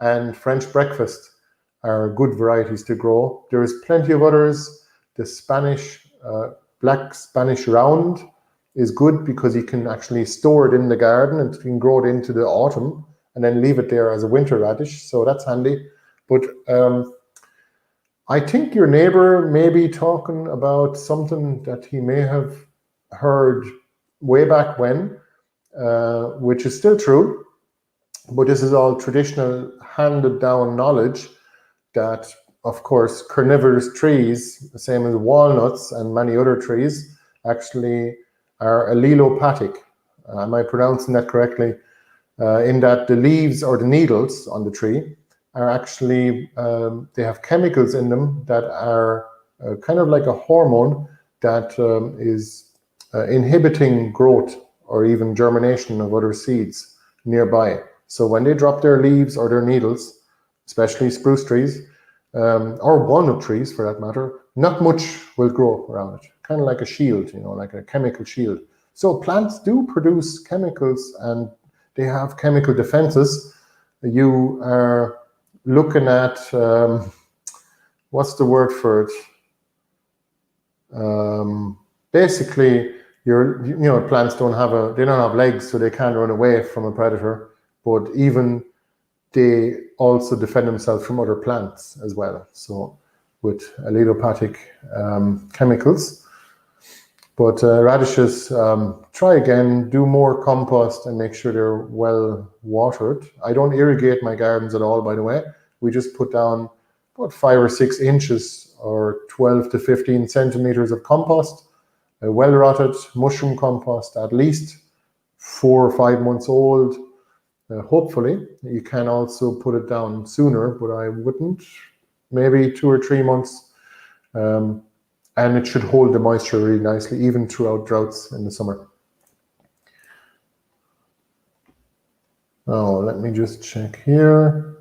and French breakfast are good varieties to grow. There is plenty of others. The Spanish, black Spanish round is good because you can actually store it in the garden and you can grow it into the autumn and then leave it there as a winter radish. So that's handy. But I think your neighbor may be talking about something that he may have heard way back when, which is still true, but this is all traditional handed down knowledge that, of course, carnivorous trees, the same as walnuts and many other trees, actually are allelopathic. Am I pronouncing that correctly? In that the leaves or the needles on the tree are actually, they have chemicals in them that are kind of like a hormone that is inhibiting growth or even germination of other seeds nearby. So when they drop their leaves or their needles, especially spruce trees, or walnut trees for that matter, not much will grow around it. Kind of like a shield, you know, like a chemical shield. So plants do produce chemicals and they have chemical defenses. You are looking at, what's the word for it? Basically, plants don't have legs, so they can't run away from a predator, but even they also defend themselves from other plants as well. So with allelopathic chemicals. But radishes, try again, do more compost and make sure they're well watered. I don't irrigate my gardens at all, by the way. We just put down about 5 or 6 inches or 12 to 15 centimeters of compost, a well-rotted mushroom compost, at least 4 or 5 months old. Hopefully, you can also put it down sooner, but I wouldn't. Maybe 2 or 3 months. And it should hold the moisture really nicely, even throughout droughts in the summer. Now, let me just check here.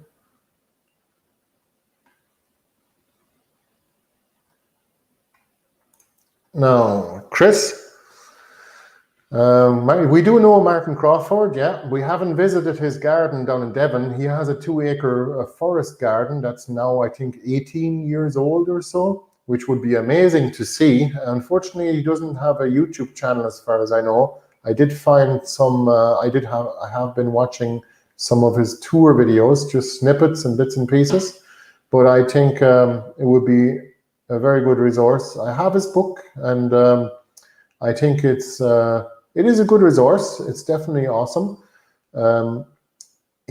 Now, Chris, we do know Martin Crawford, yeah. We haven't visited his garden down in Devon. He has a 2-acre forest garden that's now, I think, 18 years old or so, which would be amazing to see. Unfortunately, he doesn't have a YouTube channel as far as I know. I did find some, I have been watching some of his tour videos, just snippets and bits and pieces, but I think it would be a very good resource. I have his book, and I think it is a good resource. It's definitely awesome.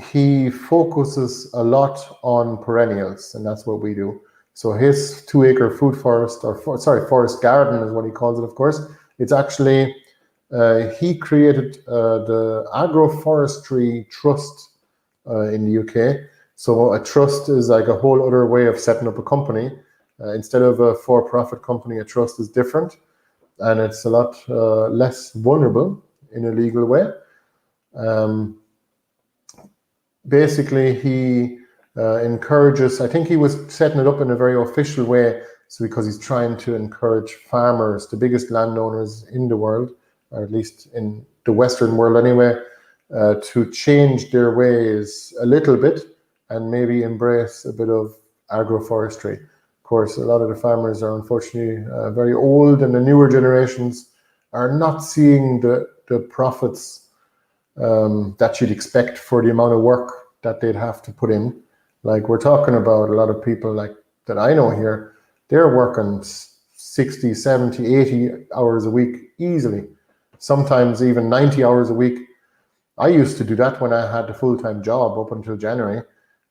He focuses a lot on perennials, and that's what we do. So his 2-acre food forest, forest garden is what he calls it, of course. It's actually, he created the Agroforestry Trust in the UK. So a trust is like a whole other way of setting up a company. Instead of a for-profit company, a trust is different, and it's a lot less vulnerable in a legal way. Basically, he encourages, I think he was setting it up in a very official way, so because he's trying to encourage farmers, the biggest landowners in the world, or at least in the Western world anyway, to change their ways a little bit and maybe embrace a bit of agroforestry. Of course, a lot of the farmers are unfortunately very old, and the newer generations are not seeing the profits that you'd expect for the amount of work that they'd have to put in. Like, we're talking about a lot of people like that I know here, they're working 60, 70, 80 hours a week easily, sometimes even 90 hours a week. I used to do that when I had a full-time job up until January,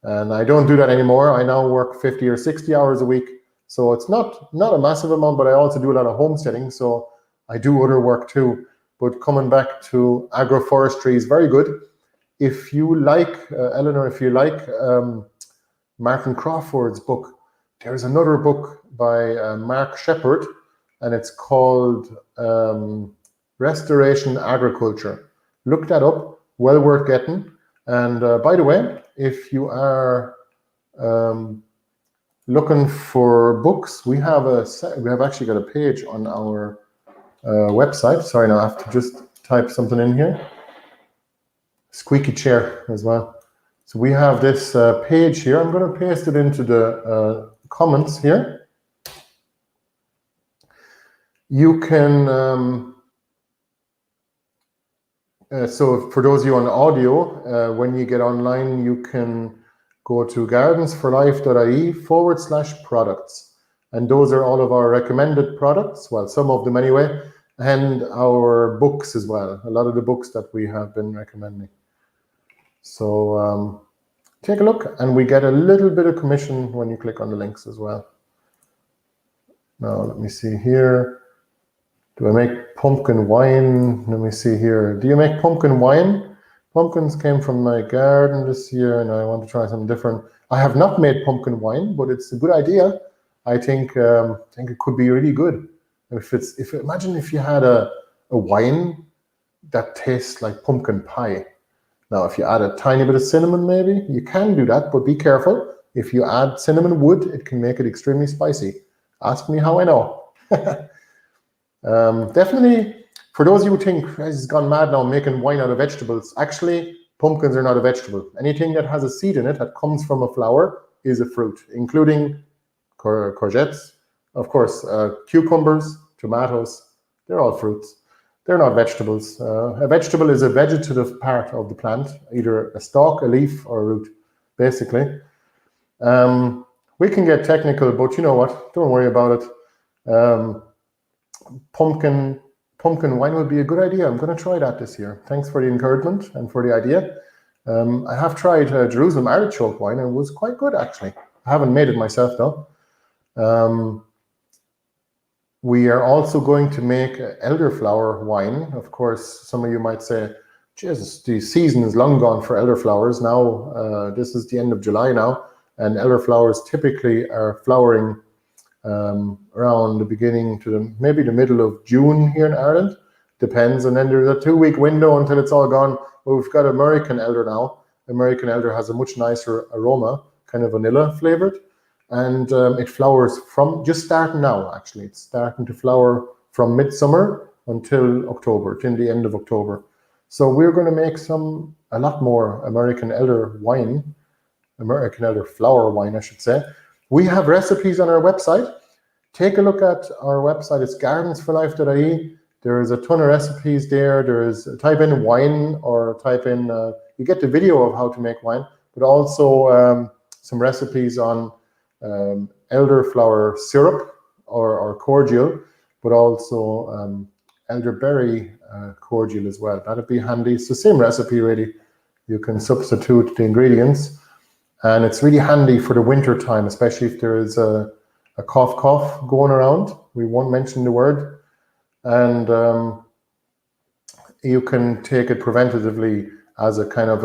and I don't do that anymore. I now work 50 or 60 hours a week. So it's not a massive amount, but I also do a lot of homesteading, so I do other work too. But coming back to agroforestry is very good. If you like, Eleanor, if you like Martin Crawford's book, there's another book by Mark Shepard, and it's called Restoration Agriculture. Look that up, well worth getting. And by the way, if you are looking for books, we have actually got a page on our website. Sorry, now I have to just type something in here. Squeaky chair as well. So we have this page here. I'm going to paste it into the comments here. You can, so for those of you on audio, when you get online, you can go to gardensforlife.ie/products. And those are all of our recommended products, well, some of them anyway, and our books as well, a lot of the books that we have been recommending. So take a look, and we get a little bit of commission when you click on the links as well. Now, let me see here. Do I make pumpkin wine? Let me see here. Do you make pumpkin wine? Pumpkins came from my garden this year, and I want to try something different. I have not made pumpkin wine, but it's a good idea. I think it could be really good. Imagine if you had a wine that tastes like pumpkin pie. Now, if you add a tiny bit of cinnamon, maybe you can do that, but be careful. If you add cinnamon wood, it can make it extremely spicy. Ask me how I know. Definitely, for those of you who think he's gone mad now making wine out of vegetables, actually, pumpkins are not a vegetable. Anything that has a seed in it that comes from a flower is a fruit, including courgettes, of course, cucumbers, tomatoes. They're all fruits. They're not vegetables. A vegetable is a vegetative part of the plant, either a stalk, a leaf, or a root, basically. We can get technical, but you know what? Don't worry about it. Pumpkin pumpkin wine would be a good idea. I'm going to try that this year. Thanks for the encouragement and for the idea. I have tried Jerusalem artichoke wine and it was quite good, actually. I haven't made it myself, though. We are also going to make elderflower wine. Of course, some of you might say, Jesus, the season is long gone for elderflowers now. This is the end of July now, and elderflowers typically are flowering around the beginning to maybe the middle of June here in Ireland. Depends, and then there's a 2-week window until it's all gone. Well, we've got American elder now. American elder has a much nicer aroma, kind of vanilla flavored, and it flowers from just starting now. Actually, it's starting to flower from midsummer until October, till the end of October. So we're going to make a lot more American elder wine, American elder flower wine, I should say. We have recipes on our website. Take a look at our website. It's gardensforlife.ie. There's a ton of recipes there. Type in wine or type in, you get the video of how to make wine, but also some recipes on elderflower syrup or cordial, but also elderberry cordial as well. That'd be handy. It's the same recipe, really. You can substitute the ingredients, and it's really handy for the winter time, especially if there is a cough going around. We won't mention the word. And you can take it preventatively as a kind of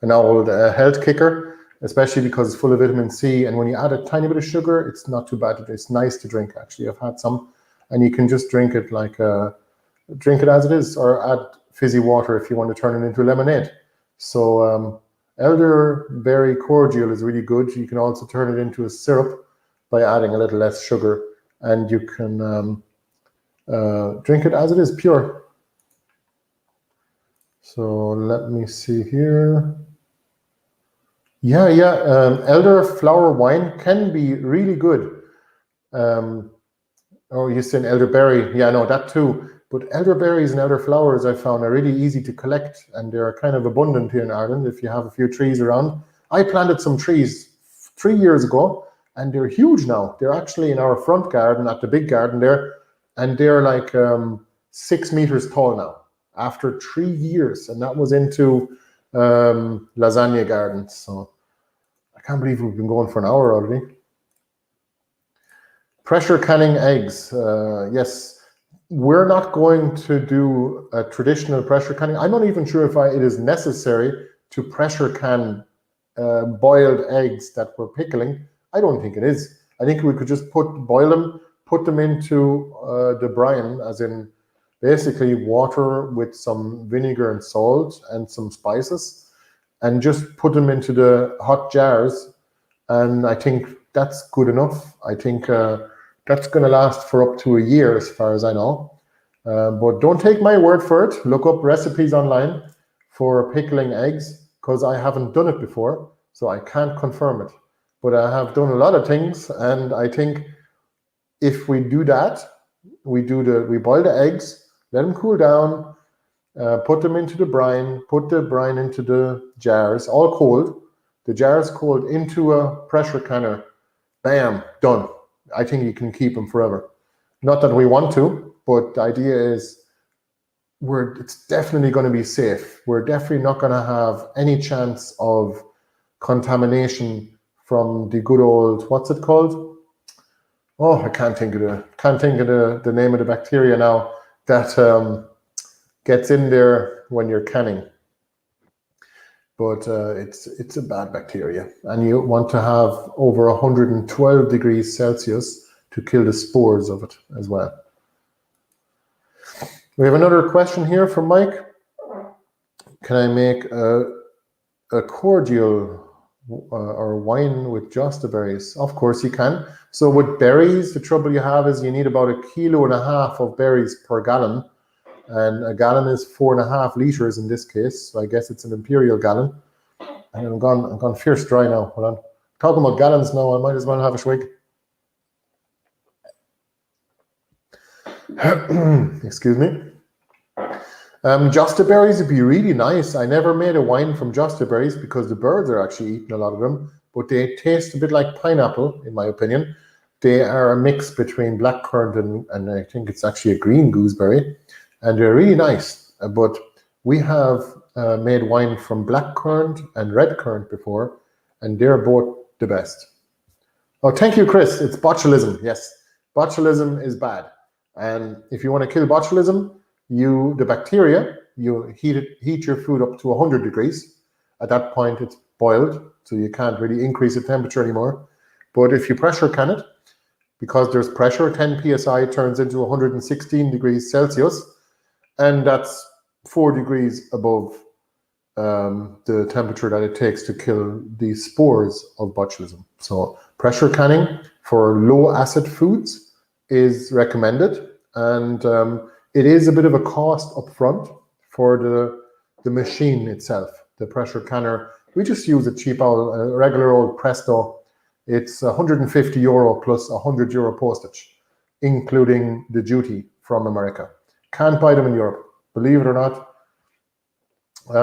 an old health kicker, especially because it's full of vitamin C. And when you add a tiny bit of sugar, it's not too bad. It's nice to drink, actually. I've had some, and you can just drink it drink it as it is, or add fizzy water if you want to turn it into lemonade. So elderberry cordial is really good. You can also turn it into a syrup by adding a little less sugar, and you can drink it as it is, pure. So let me see here. Elderflower wine can be really good. You said elderberry. Yeah, no, that too. But elderberries and elderflowers I found are really easy to collect, and they're kind of abundant here in Ireland if you have a few trees around. I planted some trees 3 years ago, and they're huge now. They're actually in our front garden, at the big garden there, and they're like 6 meters tall now after 3 years, and that was into lasagna gardens. So I can't believe we've been going for an hour already. Pressure canning eggs. Yes, we're not going to do a traditional pressure canning. I'm not even sure if it is necessary to pressure can boiled eggs that we're pickling. I don't think it is. I think we could just boil them, put them into the brine, as in basically water with some vinegar and salt and some spices, and just put them into the hot jars. And I think that's good enough. I think that's going to last for up to a year, as far as I know. But don't take my word for it. Look up recipes online for pickling eggs, because I haven't done it before, so I can't confirm it. But I have done a lot of things, and I think if we do that, we boil the eggs, let them cool down, put them into the brine, put the brine into the jars, all cold, the jars cold, into a pressure canner, bam, done. I think you can keep them forever. Not that we want to, but the idea is it's definitely going to be safe. We're definitely not going to have any chance of contamination from the good old, what's it called? Oh, I can't think of the name of the bacteria now that gets in there when you're canning. But it's a bad bacteria, and you want to have over 112 degrees Celsius to kill the spores of it as well. We have another question here from Mike. Can I make a cordial or wine with just the berries? Of course you can. So with berries, the trouble you have is you need about 1.5 kilos of berries per gallon. And a gallon is 4.5 liters in this case. So I guess it's an imperial gallon. And I'm gone fierce dry now. Hold on. Talking about gallons now, I might as well have a swig. Excuse me. Josta berries would be really nice. I never made a wine from Josta berries because the birds are actually eating a lot of them, but they taste a bit like pineapple, in my opinion. They are a mix between blackcurrant and I think it's actually a green gooseberry. and they're really nice. But we have made wine from blackcurrant and red currant before, and they're both the best. Oh, thank you, Chris. It's botulism. Yes, botulism is bad. And if you want to kill botulism, the bacteria, you heat your food up to 100 degrees. At that point, it's boiled, so you can't really increase the temperature anymore. But if you pressure can it, because there's pressure, 10 psi turns into 116 degrees Celsius, and that's 4 degrees above the temperature that it takes to kill the spores of botulism. So pressure canning for low acid foods is recommended, and it is a bit of a cost up front for the machine itself, the pressure canner. We just use a cheap old, regular old Presto. It's €150 plus €100 postage, including the duty from America. Can't buy them in Europe, believe it or not.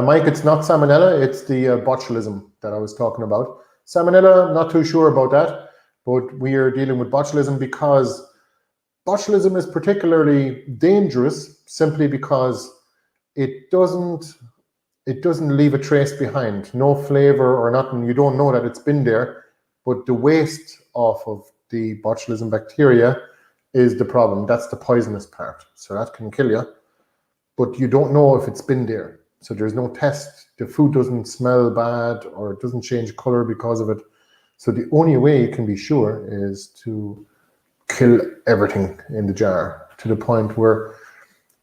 Mike, it's not salmonella, it's the botulism that I was talking about. Salmonella, not too sure about that, but we are dealing with botulism because botulism is particularly dangerous simply because it doesn't leave a trace behind, no flavor or nothing. You don't know that it's been there, but the waste off of the botulism bacteria is the problem. That's the poisonous part. So that can kill you, but you don't know if it's been there. So there's no test. The food doesn't smell bad or it doesn't change color because of it. So the only way you can be sure is to kill everything in the jar to the point where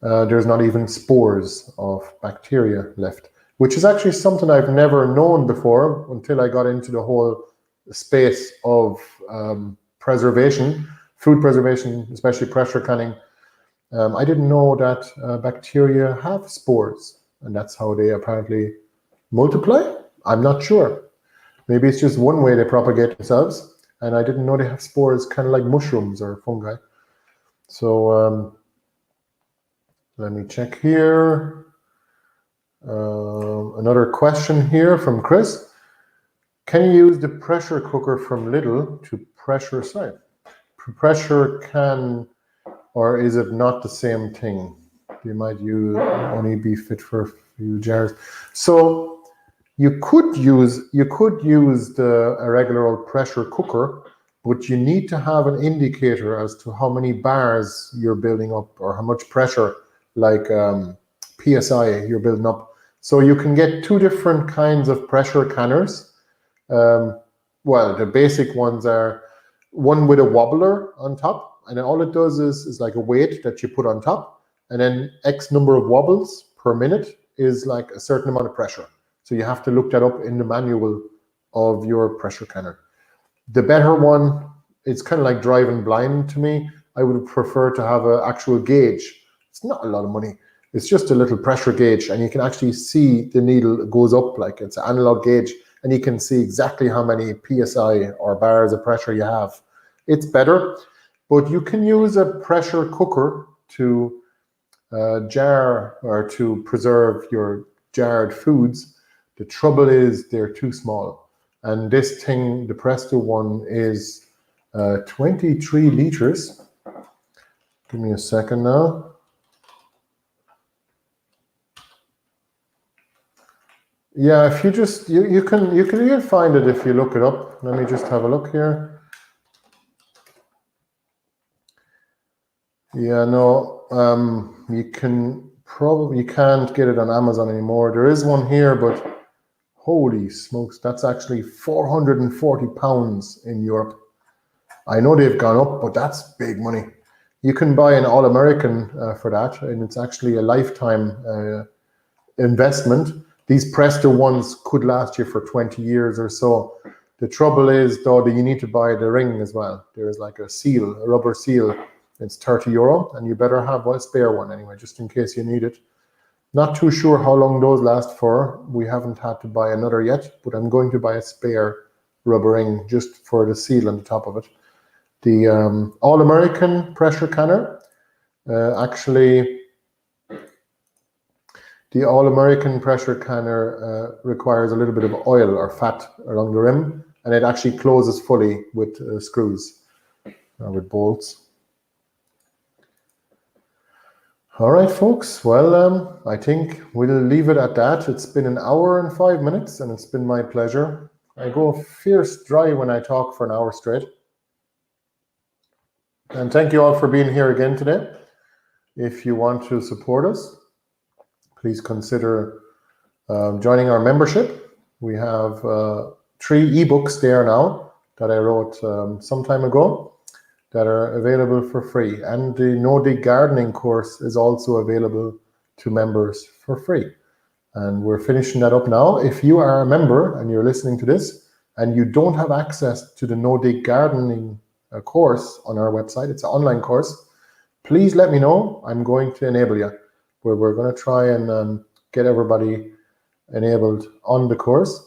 there's not even spores of bacteria left, which is actually something I've never known before until I got into the whole space of preservation, food preservation, especially pressure canning. I didn't know that bacteria have spores, and that's how they apparently multiply. I'm not sure. Maybe it's just one way they propagate themselves, and I didn't know they have spores, kind of like mushrooms or fungi. So let me check here. Another question here from Chris. Can you use the pressure cooker from Lidl to pressure can, or is it not the same thing? You might only be fit for a few jars. So you could use a regular old pressure cooker, but you need to have an indicator as to how many bars you're building up or how much pressure, like PSI, you're building up. So you can get two different kinds of pressure canners. Well, the basic ones are one with a wobbler on top, and then all it does is like a weight that you put on top, and then X number of wobbles per minute is like a certain amount of pressure. So you have to look that up in the manual of your pressure canner. The better one, it's kind of like driving blind to me. I would prefer to have an actual gauge. It's not a lot of money. It's just a little pressure gauge, and you can actually see the needle goes up, like it's an analog gauge, and you can see exactly how many PSI or bars of pressure you have. It's better, but you can use a pressure cooker to jar or to preserve your jarred foods. The trouble is they're too small. And this thing, the Presto one, is 23 liters. Give me a second now. Yeah, if you just you can find it if you look it up. Let me just have a look here. Yeah, no, you can't get it on Amazon anymore. There is one here, but holy smokes, that's actually £440 in Europe. I know they've gone up, but that's big money. You can buy an All-American for that, and it's actually a lifetime investment. These Presto ones could last you for 20 years or so. The trouble is, though, that you need to buy the ring as well. There's like a seal, a rubber seal. It's €30, and you better have a spare one anyway, just in case you need it. Not too sure how long those last for. We haven't had to buy another yet, but I'm going to buy a spare rubber ring just for the seal on the top of it. The All-American pressure canner, the All-American pressure canner requires a little bit of oil or fat along the rim, and it actually closes fully with screws or with bolts. All right, folks. Well, I think we'll leave it at that. It's been an hour and 5 minutes, and it's been my pleasure. I go fierce dry when I talk for an hour straight. And thank you all for being here again today. If you want to support us, please consider joining our membership. We have 3 ebooks there now that I wrote some time ago that are available for free. And the No Dig Gardening course is also available to members for free. And we're finishing that up now. If you are a member and you're listening to this and you don't have access to the No Dig Gardening course on our website, it's an online course, please let me know. I'm going to enable you. We're going to try and get everybody enabled on the course.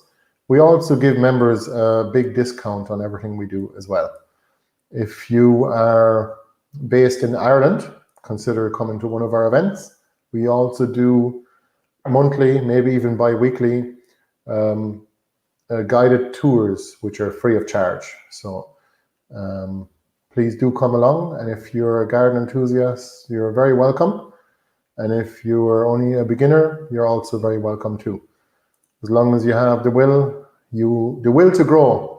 We also give members a big discount on everything we do as well. If you are based in Ireland, consider coming to one of our events. We also do monthly, maybe even bi-weekly, guided tours, which are free of charge. So please do come along. And if you're a garden enthusiast, you're very welcome. And if you are only a beginner, you're also very welcome too. As long as you have the will to grow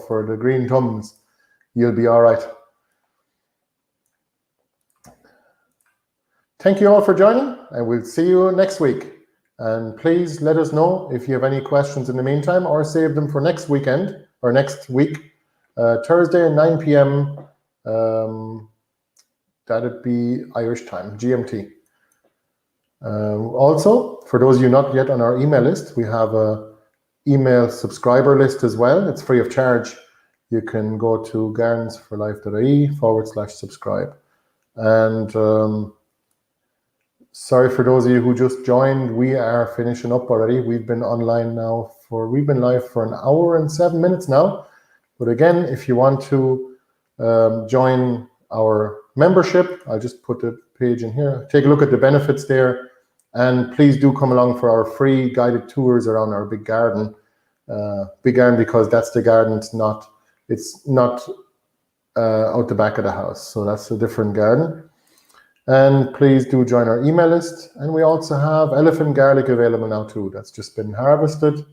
for the green thumbs, you'll be all right. Thank you all for joining, and we'll see you next week. And please let us know if you have any questions in the meantime, or save them for next weekend or next week, Thursday at 9 p.m. That'd be Irish time, GMT. Also, for those of you not yet on our email list, we have a email subscriber list as well. It's free of charge. You can go to gardensforlife.ie/subscribe. And sorry for those of you who just joined, we are finishing up already. We've been live for an hour and 7 minutes now. But again, if you want to join our membership, I'll just put the page in here. Take a look at the benefits there. And please do come along for our free guided tours around our big garden. Big garden because that's the garden. It's not out the back of the house. So that's a different garden. And please do join our email list. And we also have elephant garlic available now too. That's just been harvested.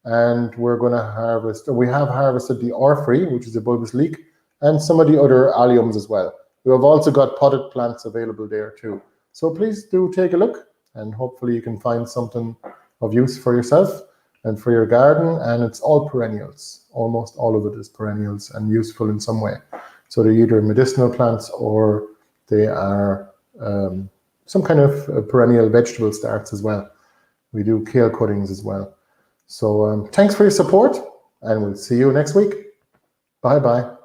And we have harvested the orphrey, which is a bulbous leek, and some of the other alliums as well. We have also got potted plants available there too. So please do take a look, and hopefully you can find something of use for yourself and for your garden. And it's all perennials. Almost all of it is perennials and useful in some way. So they're either medicinal plants or they are some kind of perennial vegetable starts as well. We do kale cuttings as well. So thanks for your support, and we'll see you next week. Bye-bye.